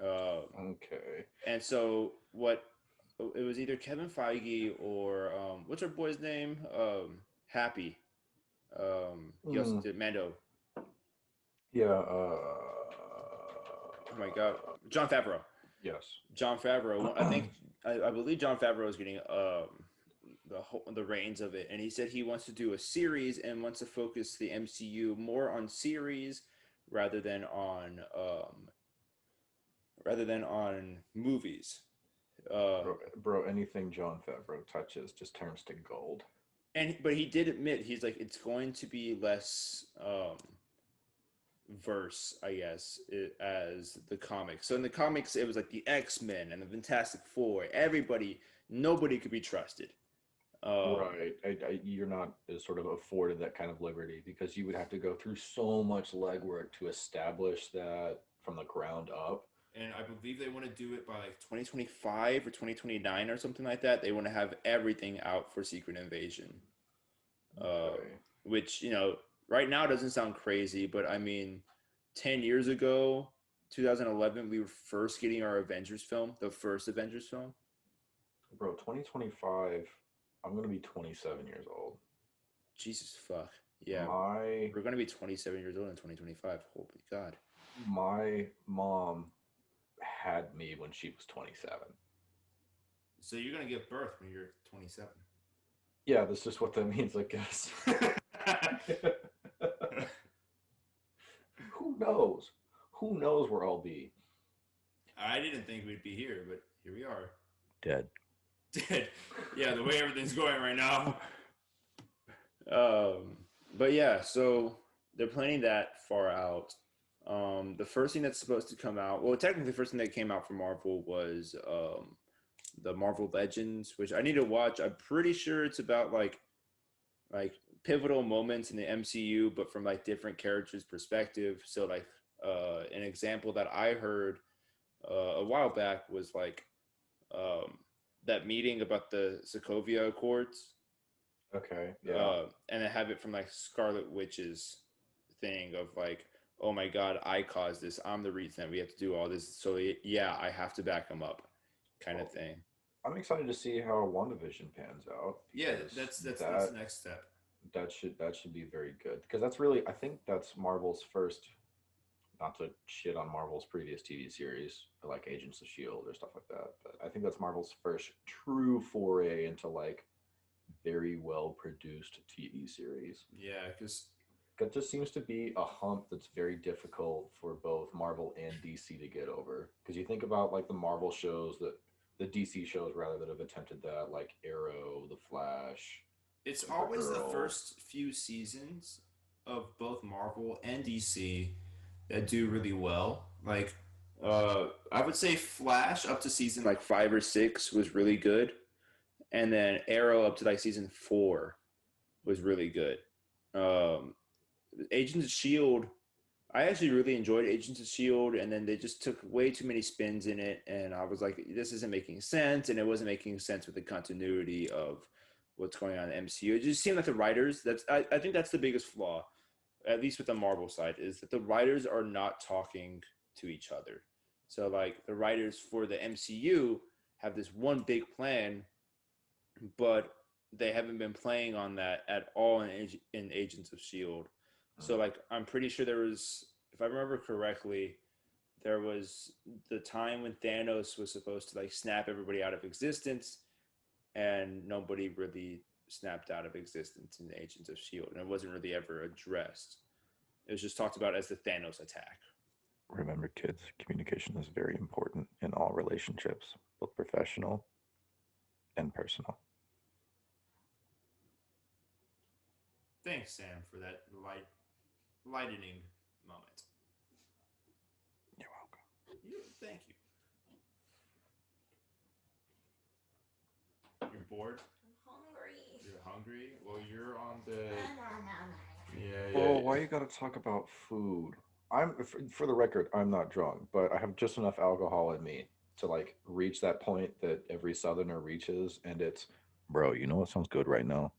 Okay. And so what it was either Kevin Feige or what's our boy's name? Happy. He also Mm, did Mando. yeah. Oh my god, Jon Favreau. Yes. Jon Favreau. I think I believe Jon Favreau is getting the reins of it, and he said he wants to do a series and wants to focus the MCU more on series rather than on movies. Bro, anything Jon Favreau touches just turns to gold. But he did admit, he's like, it's going to be less verse, I guess, as the comics. So in the comics, it was like the X-Men and the Fantastic Four. Nobody could be trusted. Right. You're not sort of afforded that kind of liberty because you would have to go through so much legwork to establish that from the ground up. And I believe they want to do it by like 2025 or 2029 or something like that. They want to have everything out for Secret Invasion. Okay. Which, right now doesn't sound crazy, but I mean, 10 years ago, 2011, we were first getting our Avengers film, the first Avengers film. Bro, 2025, I'm going to be 27 years old. Jesus fuck. Yeah. My We're going to be 27 years old in 2025. Holy God. my mom had me when she was 27. So you're going to give birth when you're 27. Yeah, that's just what that means, I guess. Who knows? Who knows where I'll be? I didn't think we'd be here, but here we are. Dead. Dead. Yeah, the way everything's going right now. But yeah, so they're planning that far out. The first thing that's supposed to come out, well, technically, the first thing that came out from Marvel was the Marvel Legends, which I need to watch. I'm pretty sure it's about like pivotal moments in the MCU, but from like different characters' perspective. So like an example that I heard a while back was like that meeting about the Sokovia Accords. Okay, yeah. And I have it from like Scarlet Witch's thing of like, oh my God, I caused this. I'm the reason that we have to do all this. So yeah, I have to back them up, kind of thing. I'm excited to see how WandaVision pans out. Yeah, because that's the next step. That should be very good because that's really, I think that's Marvel's first. Not to shit on Marvel's previous TV series, like Agents of Shield or stuff like that, but I think that's Marvel's first true foray into like very well produced TV series. Yeah, because That just seems to be a hump that's very difficult for both Marvel and DC to get over. Because you think about like the Marvel shows the DC shows rather that have attempted that, like Arrow, The Flash. it's always the Supergirl. first few seasons of both Marvel and DC that do really well. Like, I would say Flash up to season like 5 or 6 was really good, and then Arrow up to like season 4 was really good. Agents of Shield, I actually really enjoyed Agents of Shield, and then they just took way too many spins in it, and I was like, this isn't making sense, and it wasn't making sense with the continuity of what's going on in the MCU. It just seemed like the writers. I think that's the biggest flaw, at least with the Marvel side, is that the writers are not talking to each other. So like the writers for the MCU have this one big plan, but they haven't been playing on that at all in Agents of Shield. So like I'm pretty sure there was, if I remember correctly, there was the time when Thanos was supposed to like snap everybody out of existence, and nobody really snapped out of existence in Agents of Shield, and it wasn't really ever addressed. It was just talked about as the Thanos attack. Remember, kids, communication is very important in all relationships, both professional and personal. Thanks, Sam, for that lightening moment. You're welcome. Thank you. You're bored? I'm hungry. You're hungry? Well, you're on the. Yeah. Oh, why you gotta talk about food? For the record, I'm not drunk, but I have just enough alcohol in me to like reach that point that every Southerner reaches, and it's Bro, you know what sounds good right now?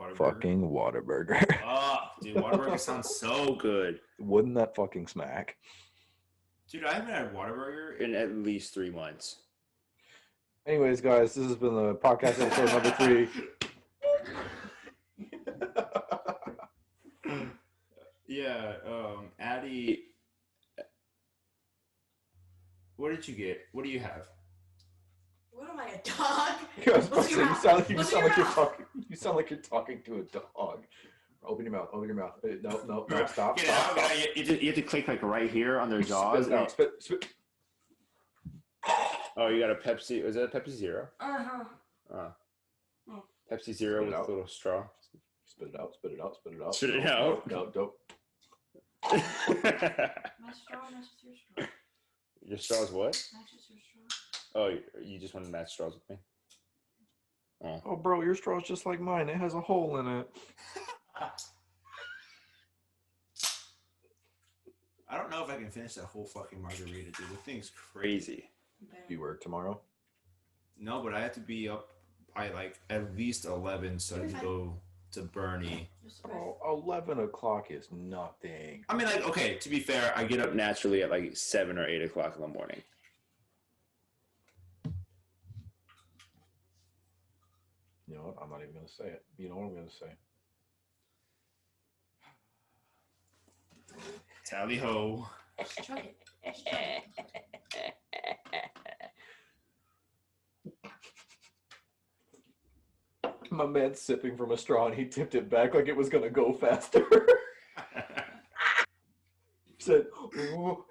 Whataburger? Fucking Whataburger. Oh, dude, Whataburger sounds so good. Wouldn't that fucking smack? Dude, I haven't had Whataburger in at least 3 months. Anyways, guys, this has been the podcast episode number 3. Yeah, Addie, what did you get? What do you have? What am I, a dog? Yeah, I was about to say, you sound like Open your you're mouth. talking. You sound like you're talking to a dog. Open your mouth. Open your mouth. No. Stop. Get Stop. out. You have to click like right here on their jaws. Spit it out. Spit. Oh, you got a Pepsi. Was that a Pepsi Zero? Uh-huh. Oh. Pepsi Zero Spit it with out. a little straw. Spit it out. Spit it out. Spit it out. Spit it No, out. No. My straw matches your straw. Your straw's what? Matches your straw. Oh, you just want to match straws with me? Oh. Oh, bro, your straw's just like mine. It has a hole in it. I don't know if I can finish that whole fucking margarita, dude. The thing's crazy. Do you work tomorrow? No, but I have to be up by like at least 11 so I can go to Bernie. Oh, 11 o'clock is nothing. I mean, like, okay, to be fair, I get up naturally at like 7 or 8 o'clock in the morning. You know what? I'm not even going to say it. You know what I'm going to say? Tally ho. Chug it. Just chug it. My man's sipping from a straw and he tipped it back like it was going to go faster. He said, "Oh."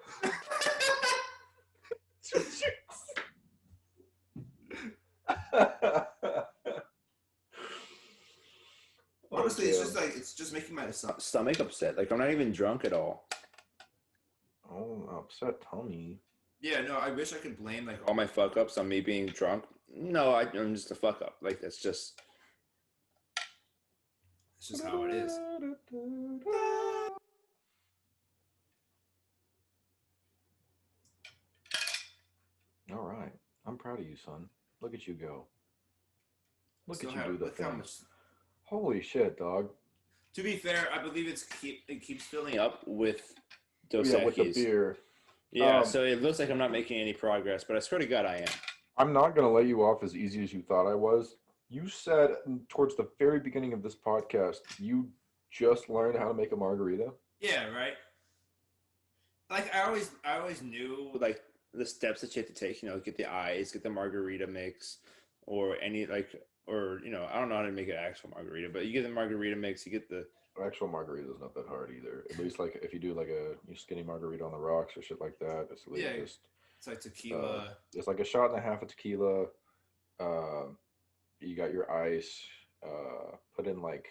Honestly, it's just like, it's just making my stomach upset. Like, I'm not even drunk at all. Oh, upset tummy. Yeah, no, I wish I could blame like all my fuck ups on me being drunk. No, I'm just a fuck up. Like, that's just, it's just how it is. All right. I'm proud of you, son. Look at you go. Look So at you how- do the look how thing. much- Holy shit, dog. To be fair, I believe it keeps filling up with Dos Yeah, with the Equis. beer. Yeah, so it looks like I'm not making any progress, but I swear to God I am. I'm not going to let you off as easy as you thought I was. You said towards the very beginning of this podcast, you just learned how to make a margarita. Yeah, right. Like I always knew like the steps that you have to take. You know, get the ice, get the margarita mix, or any like, or you know, I don't know how to make an actual margarita, but you get the margarita mix, you get the. Actual margarita is not that hard either. At least like if you do like a skinny margarita on the rocks or shit like that, it's really just It's like tequila. it's like a shot and a half of tequila. You got your ice. Put in like,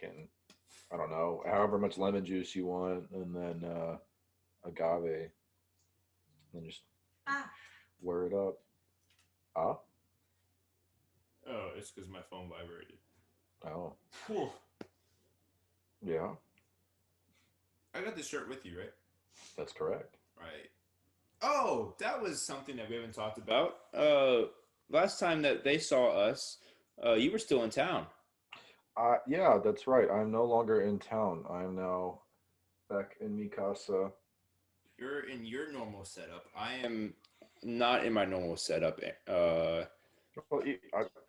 I don't know, however much lemon juice you want, and then agave. And then just whir it up. Ah? Oh, it's because my phone vibrated. Oh. Cool. Yeah, I got this shirt with you, right? that's correct. Right. Oh, that was something that we haven't talked about. Last time that they saw us, you were still in town. Yeah, that's right. I'm no longer in town. I'm now back in mi casa. You're in your normal setup. I am not in my normal setup. Well,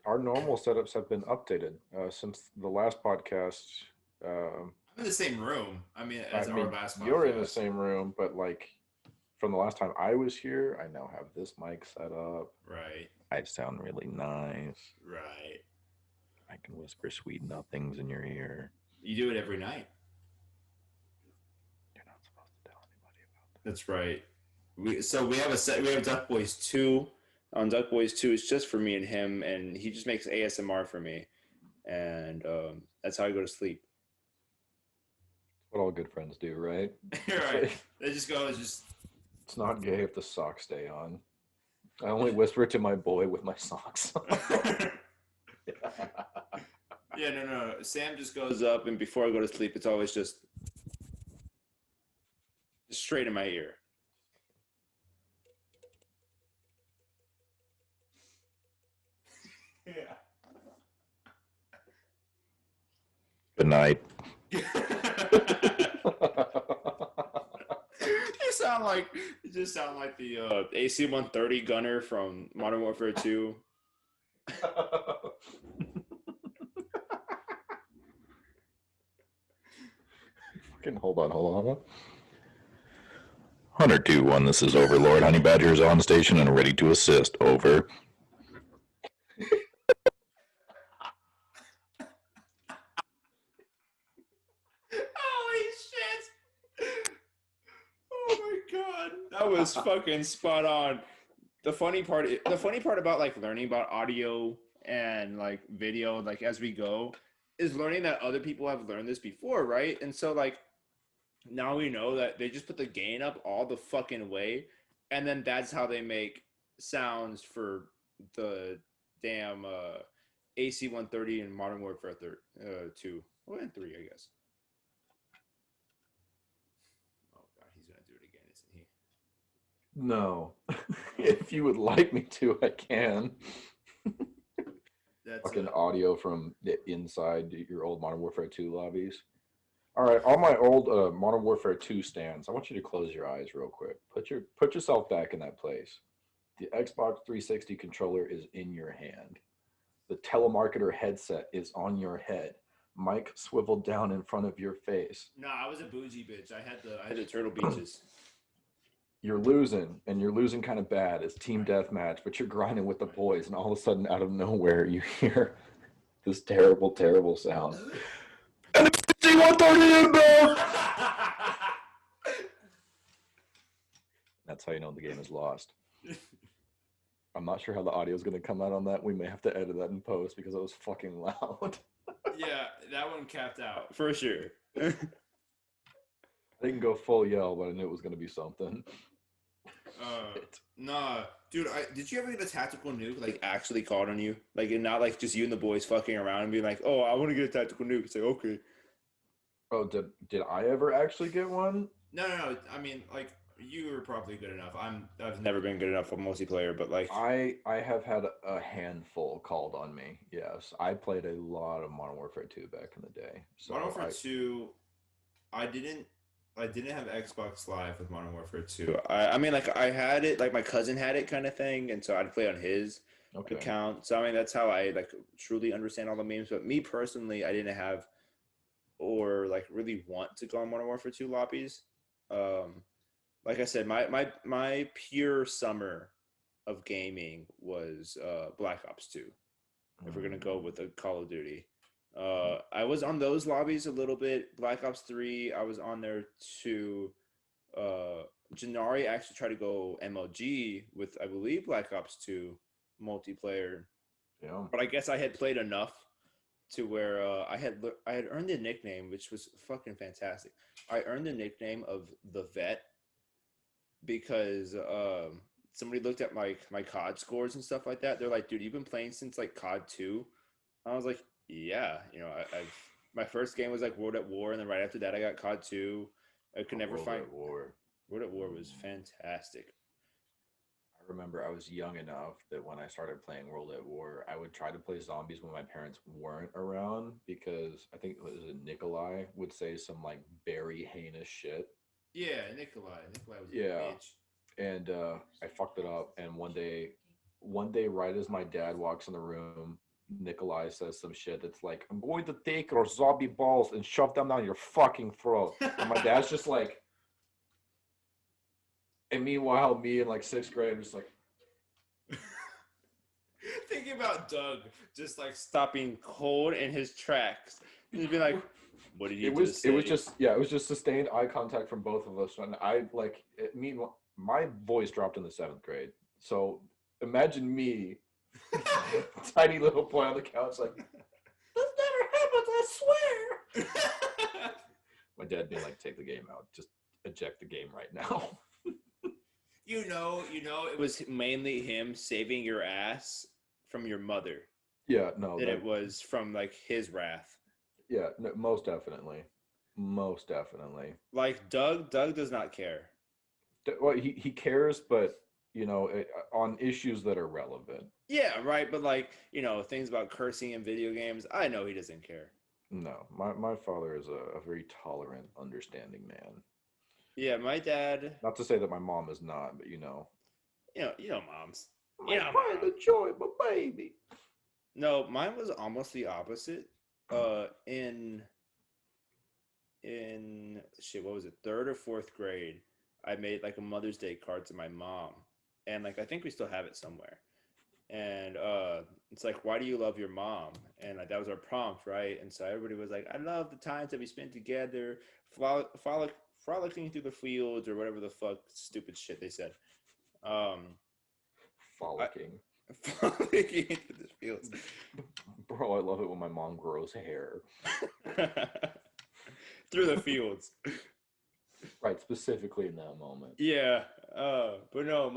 our normal setups have been updated since the last podcast. I'm in the same room. I mean, as our last podcast. You're in the same room, but like from the last time I was here, I now have this mic set up. Right. I sound really nice. Right. I can whisper sweet nothings in your ear. You do it every night. You're not supposed to tell anybody about that. That's right. We have Duck Boys 2. On Duck Boys 2, it's just for me and him, and he just makes ASMR for me. And that's how I go to sleep. What all good friends do, right? Right. They just go, It's not gay if the socks stay on. I only whisper to my boy with my socks. Yeah, no. Sam just goes up, and before I go to sleep, it's always just straight in my ear. Yeah. Good night. You just sound like the AC-130 gunner from Modern Warfare 2. Fucking hold on. Hunter 2-1, this is Overlord. Honey Badger is on station and ready to assist. Over. Holy shit! Oh my god, that was fucking spot on. The funny part about like learning about audio and like video, like as we go, is learning that other people have learned this before, right? And so like now we know that they just put the gain up all the fucking way, and then that's how they make sounds for the damn AC 130 and Modern Warfare 2. Well, and 3, I guess. Oh god, he's gonna do it again, isn't he? No. If you would like me to, I can. That's Fucking audio from the inside your old Modern Warfare 2 lobbies. All right, on my old Modern Warfare 2 stands, I want you to close your eyes real quick. Put yourself back in that place. The Xbox 360 controller is in your hand. The telemarketer headset is on your head. Mic swiveled down in front of your face. No, I was a bougie bitch. I had the Turtle Beaches. You're losing, and you're losing kind of bad. It's team deathmatch, but you're grinding with the boys, and all of a sudden, out of nowhere, you hear this terrible, terrible sound. And it's 130 inbound! That's how you know the game is lost. I'm not sure how the audio is going to come out on that. We may have to edit that in post because it was fucking loud. Yeah, that one capped out for sure. I didn't go full yell, but I knew it was going to be something. Nah, dude. Did you ever get a tactical nuke like actually called on you, like and not like just you and the boys fucking around and being like, "Oh, I want to get a tactical nuke." It's like, okay. Oh, did I ever actually get one? No. I mean, like you were probably good enough. I've never been good enough for multiplayer, but like I have had a handful called on me. Yes, I played a lot of Modern Warfare 2 back in the day. So Modern Warfare 2, I didn't have Xbox Live with Modern Warfare 2. I mean, like I had it, like my cousin had it, kind of thing, and so I'd play on his account. So I mean, that's how I like truly understand all the memes. But me personally, I didn't have or like really want to go on Modern Warfare 2 lobbies. Like I said, my pure summer of gaming was Black Ops 2. If we're gonna go with the Call of Duty. I was on those lobbies a little bit. Black Ops 3, I was on there too. Janari actually tried to go MLG with, I believe, Black Ops 2 multiplayer. Yeah. But I guess I had played enough to where I had earned the nickname, which was fucking fantastic. I earned the nickname of the Vet because somebody looked at my COD scores and stuff like that. They're like, dude, you've been playing since like COD 2. I was like, yeah, you know, I've my first game was like World at War, and then right after that I got COD 2. I could never find War. World at War was fantastic. I remember I was young enough that when I started playing World at War, I would try to play zombies when my parents weren't around because I think it was Nikolai would say some like very heinous shit. Yeah, Nikolai was a Yeah. bitch. And I fucked it up. And one day, right as my dad walks in the room, Nikolai says some shit that's like, "I'm going to take your zombie balls and shove them down your fucking throat." And my dad's just like, and meanwhile, me in like 6th grade, I'm just like, Thinking about Doug just like stopping cold in his tracks. He'd be like, "What did you just say?" It was just sustained eye contact from both of us, and I like my voice dropped in the 7th grade. So imagine me, tiny little boy on the couch, like, "This never happened, I swear." My dad being like, "Take the game out, just eject the game right now." You know, it was mainly him saving your ass from your mother. Yeah, no, That it was from like his wrath. Yeah, no, most definitely. Like Doug does not care. Well, he cares, but you know, on issues that are relevant. Yeah, right. But like, you know, things about cursing in video games, I know he doesn't care. No, my father is a very tolerant, understanding man. Yeah, my dad. Not to say that my mom is not, but you know, moms. my pride and joy, my baby. No, mine was almost the opposite. In shit, what was it, 3rd or 4th grade, I made like a Mother's Day card to my mom, and like I think we still have it somewhere. And it's like, why do you love your mom? And like that was our prompt, right? And so everybody was like, I love the times that we spent together, frolicking through the fields or whatever the fuck stupid shit they said. Frolicking. Frolicking into the fields. Bro, I love it when my mom grows hair. Through the fields. Right, specifically in that moment. Yeah. But no,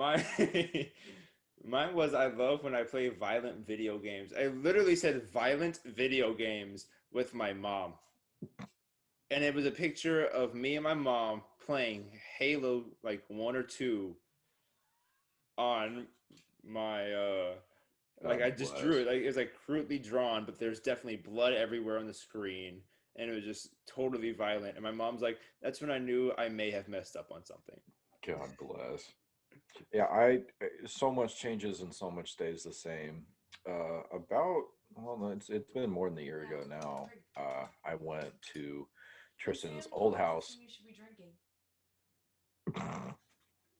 Mine was I love when I play violent video games. I literally said violent video games with my mom. And it was a picture of me and my mom playing Halo like 1 or 2 on my like I just drew it. Like it was like crudely drawn, but there's definitely blood everywhere on the screen. And it was just totally violent. And my mom's like, that's when I knew I may have messed up on something. God bless. Yeah, so much changes and so much stays the same. No, it's been more than a year ago now. I went to Tristan's old house. You should be drinking.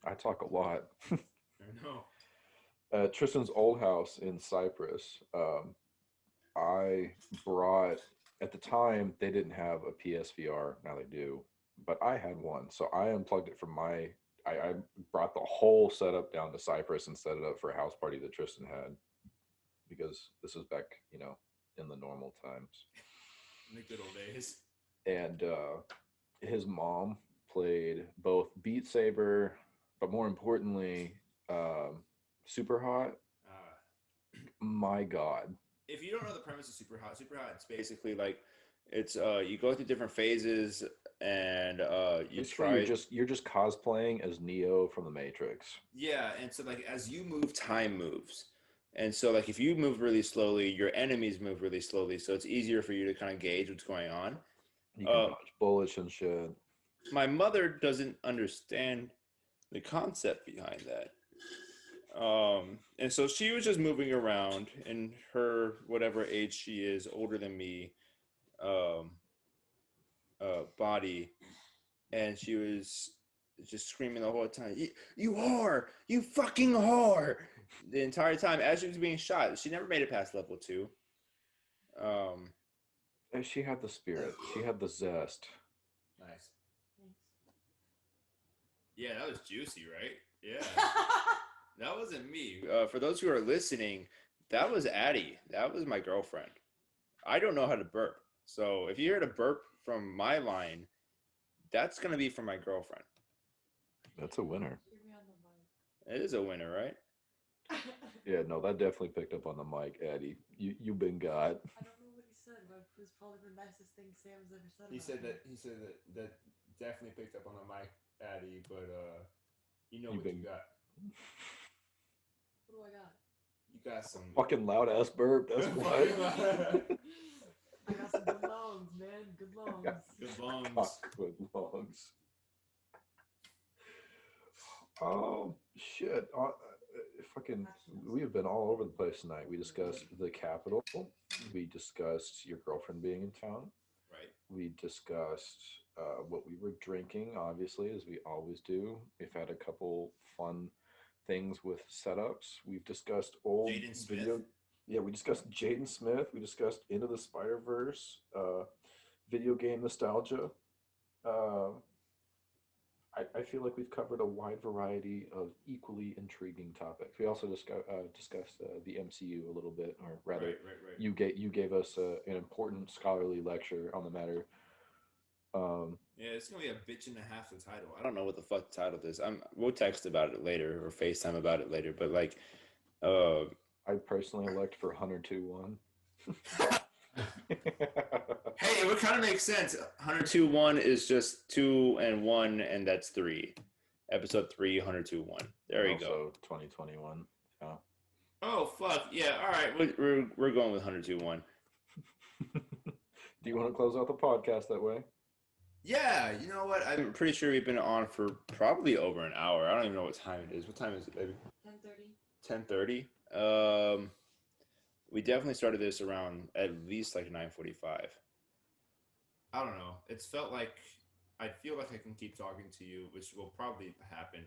I talk a lot. I know. Tristan's old house in Cyprus. I brought, at the time they didn't have a PSVR. Now they do, but I had one, so I unplugged it from my. I brought the whole setup down to Cyprus and set it up for a house party that Tristan had, because this was back, in the normal times. In the good old days. And his mom played both Beat Saber, but more importantly, Super Hot. My God. If you don't know the premise of Super Hot, it's basically like it's you go through different phases and you try. You're just cosplaying as Neo from the Matrix. Yeah, and so like as you move, time moves. And so like if you move really slowly, your enemies move really slowly, so it's easier for you to kind of gauge what's going on. You can dodge bullets and shit. My mother doesn't understand the concept behind that. And so she was just moving around in her whatever age she is, older than me, body, and she was just screaming the whole time, you whore, you fucking whore, the entire time as she was being shot. She never made it past level 2. And she had the spirit. She had the zest. Nice. Yeah, that was juicy, right? Yeah. That wasn't me. For those who are listening, that was Addie. That was my girlfriend. I don't know how to burp. So if you heard a burp from my line, that's going to be from my girlfriend. That's a winner. It is a winner, right? Yeah, no, that definitely picked up on the mic, Addie. You've been got. I don't know what he said, but it was probably the nicest thing Sam's ever said. He said that definitely picked up on the mic, Addie, but you know what you got. What do I got? You got some Fucking loud ass burp. That's what. I got some good lungs, man. Good lungs. Good lungs. Good lungs. Oh shit! We have been all over the place tonight. We discussed the Capitol. We discussed your girlfriend being in town. Right. We discussed what we were drinking, obviously, as we always do. We've had a couple fun things with setups. We've discussed old Jayden Smith. video. Yeah, we discussed Jayden Smith. We discussed Into the Spider-Verse, video game nostalgia. I feel like we've covered a wide variety of equally intriguing topics. We also discussed the MCU a little bit, or rather, right. you gave us an important scholarly lecture on the matter. Yeah, it's gonna be a bitch and a half. The title. I don't know what the fuck the title is. We'll text about it later or FaceTime about it later. But like, I personally elect for 102-1. Hey, it would kind of make sense. 102.1 is just 2 and 1, and that's 3. Episode 3, 102.1. There you go. 2021. Yeah. Oh fuck yeah! All right, we're going with 102.1. Do you want to close out the podcast that way? Yeah, you know what? I'm pretty sure we've been on for probably over an hour. I don't even know what time it is. What time is it, baby? 10:30. 10:30. We definitely started this around at least like 9:45. I don't know. It's felt like I feel like I can keep talking to you, which will probably happen.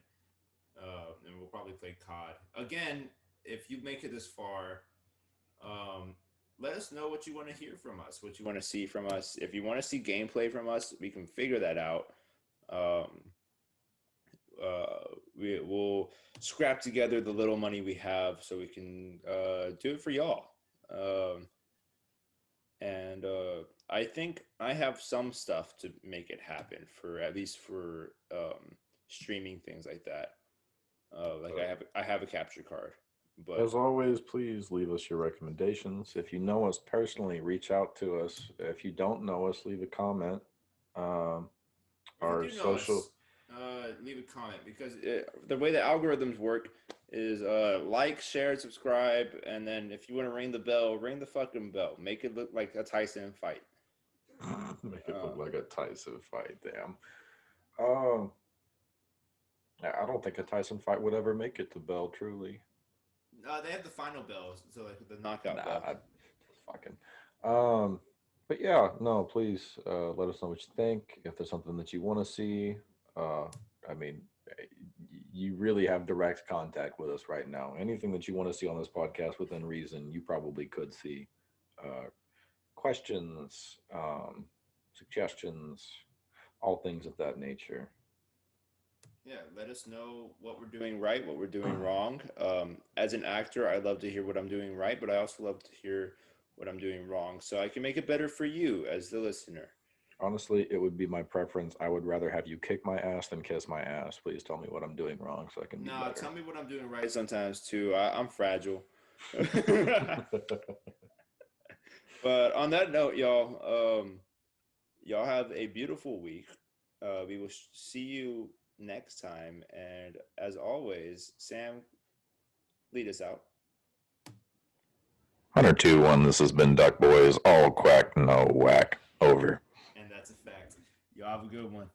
And we'll probably play COD again. If you make it this far, let us know what you want to hear from us, what you want to see from us. If you want to see gameplay from us, we can figure that out. We'll scrap together the little money we have so we can do it for y'all. And I think I have some stuff to make it happen, for at least for streaming things like that. I have a capture card, But As always, please leave us your recommendations. If you know us personally, reach out to us. If you don't know us, leave a comment. Our If you do know social. us, leave a comment because the way the algorithms work is like, share, subscribe, and then if you want to ring the bell, ring the fucking bell. Make it look like a Tyson fight. Make it look like a Tyson fight. Damn. Um, I don't think a Tyson fight would ever make it to bell. Truly. They have the final bells, so like the knockout Nah, bell. fucking. But yeah, no, please let us know what you think. If there's something that you want to see, I mean, you really have direct contact with us right now. Anything that you want to see on this podcast within reason, you probably could see. Questions, suggestions, all things of that nature. Yeah, let us know what we're doing right, what we're doing wrong. As an actor, I love to hear what I'm doing right, but I also love to hear what I'm doing wrong so I can make it better for you as the listener. Honestly, it would be my preference. I would rather have you kick my ass than kiss my ass. Please tell me what I'm doing wrong so I can be Nah, better. tell me what I'm doing right sometimes too. I'm fragile. But on that note, y'all have a beautiful week. We will see you next time. And as always, Sam, lead us out. 102.1. This has been Duck Boys. All quack, no whack. Over. And that's a fact. Y'all have a good one.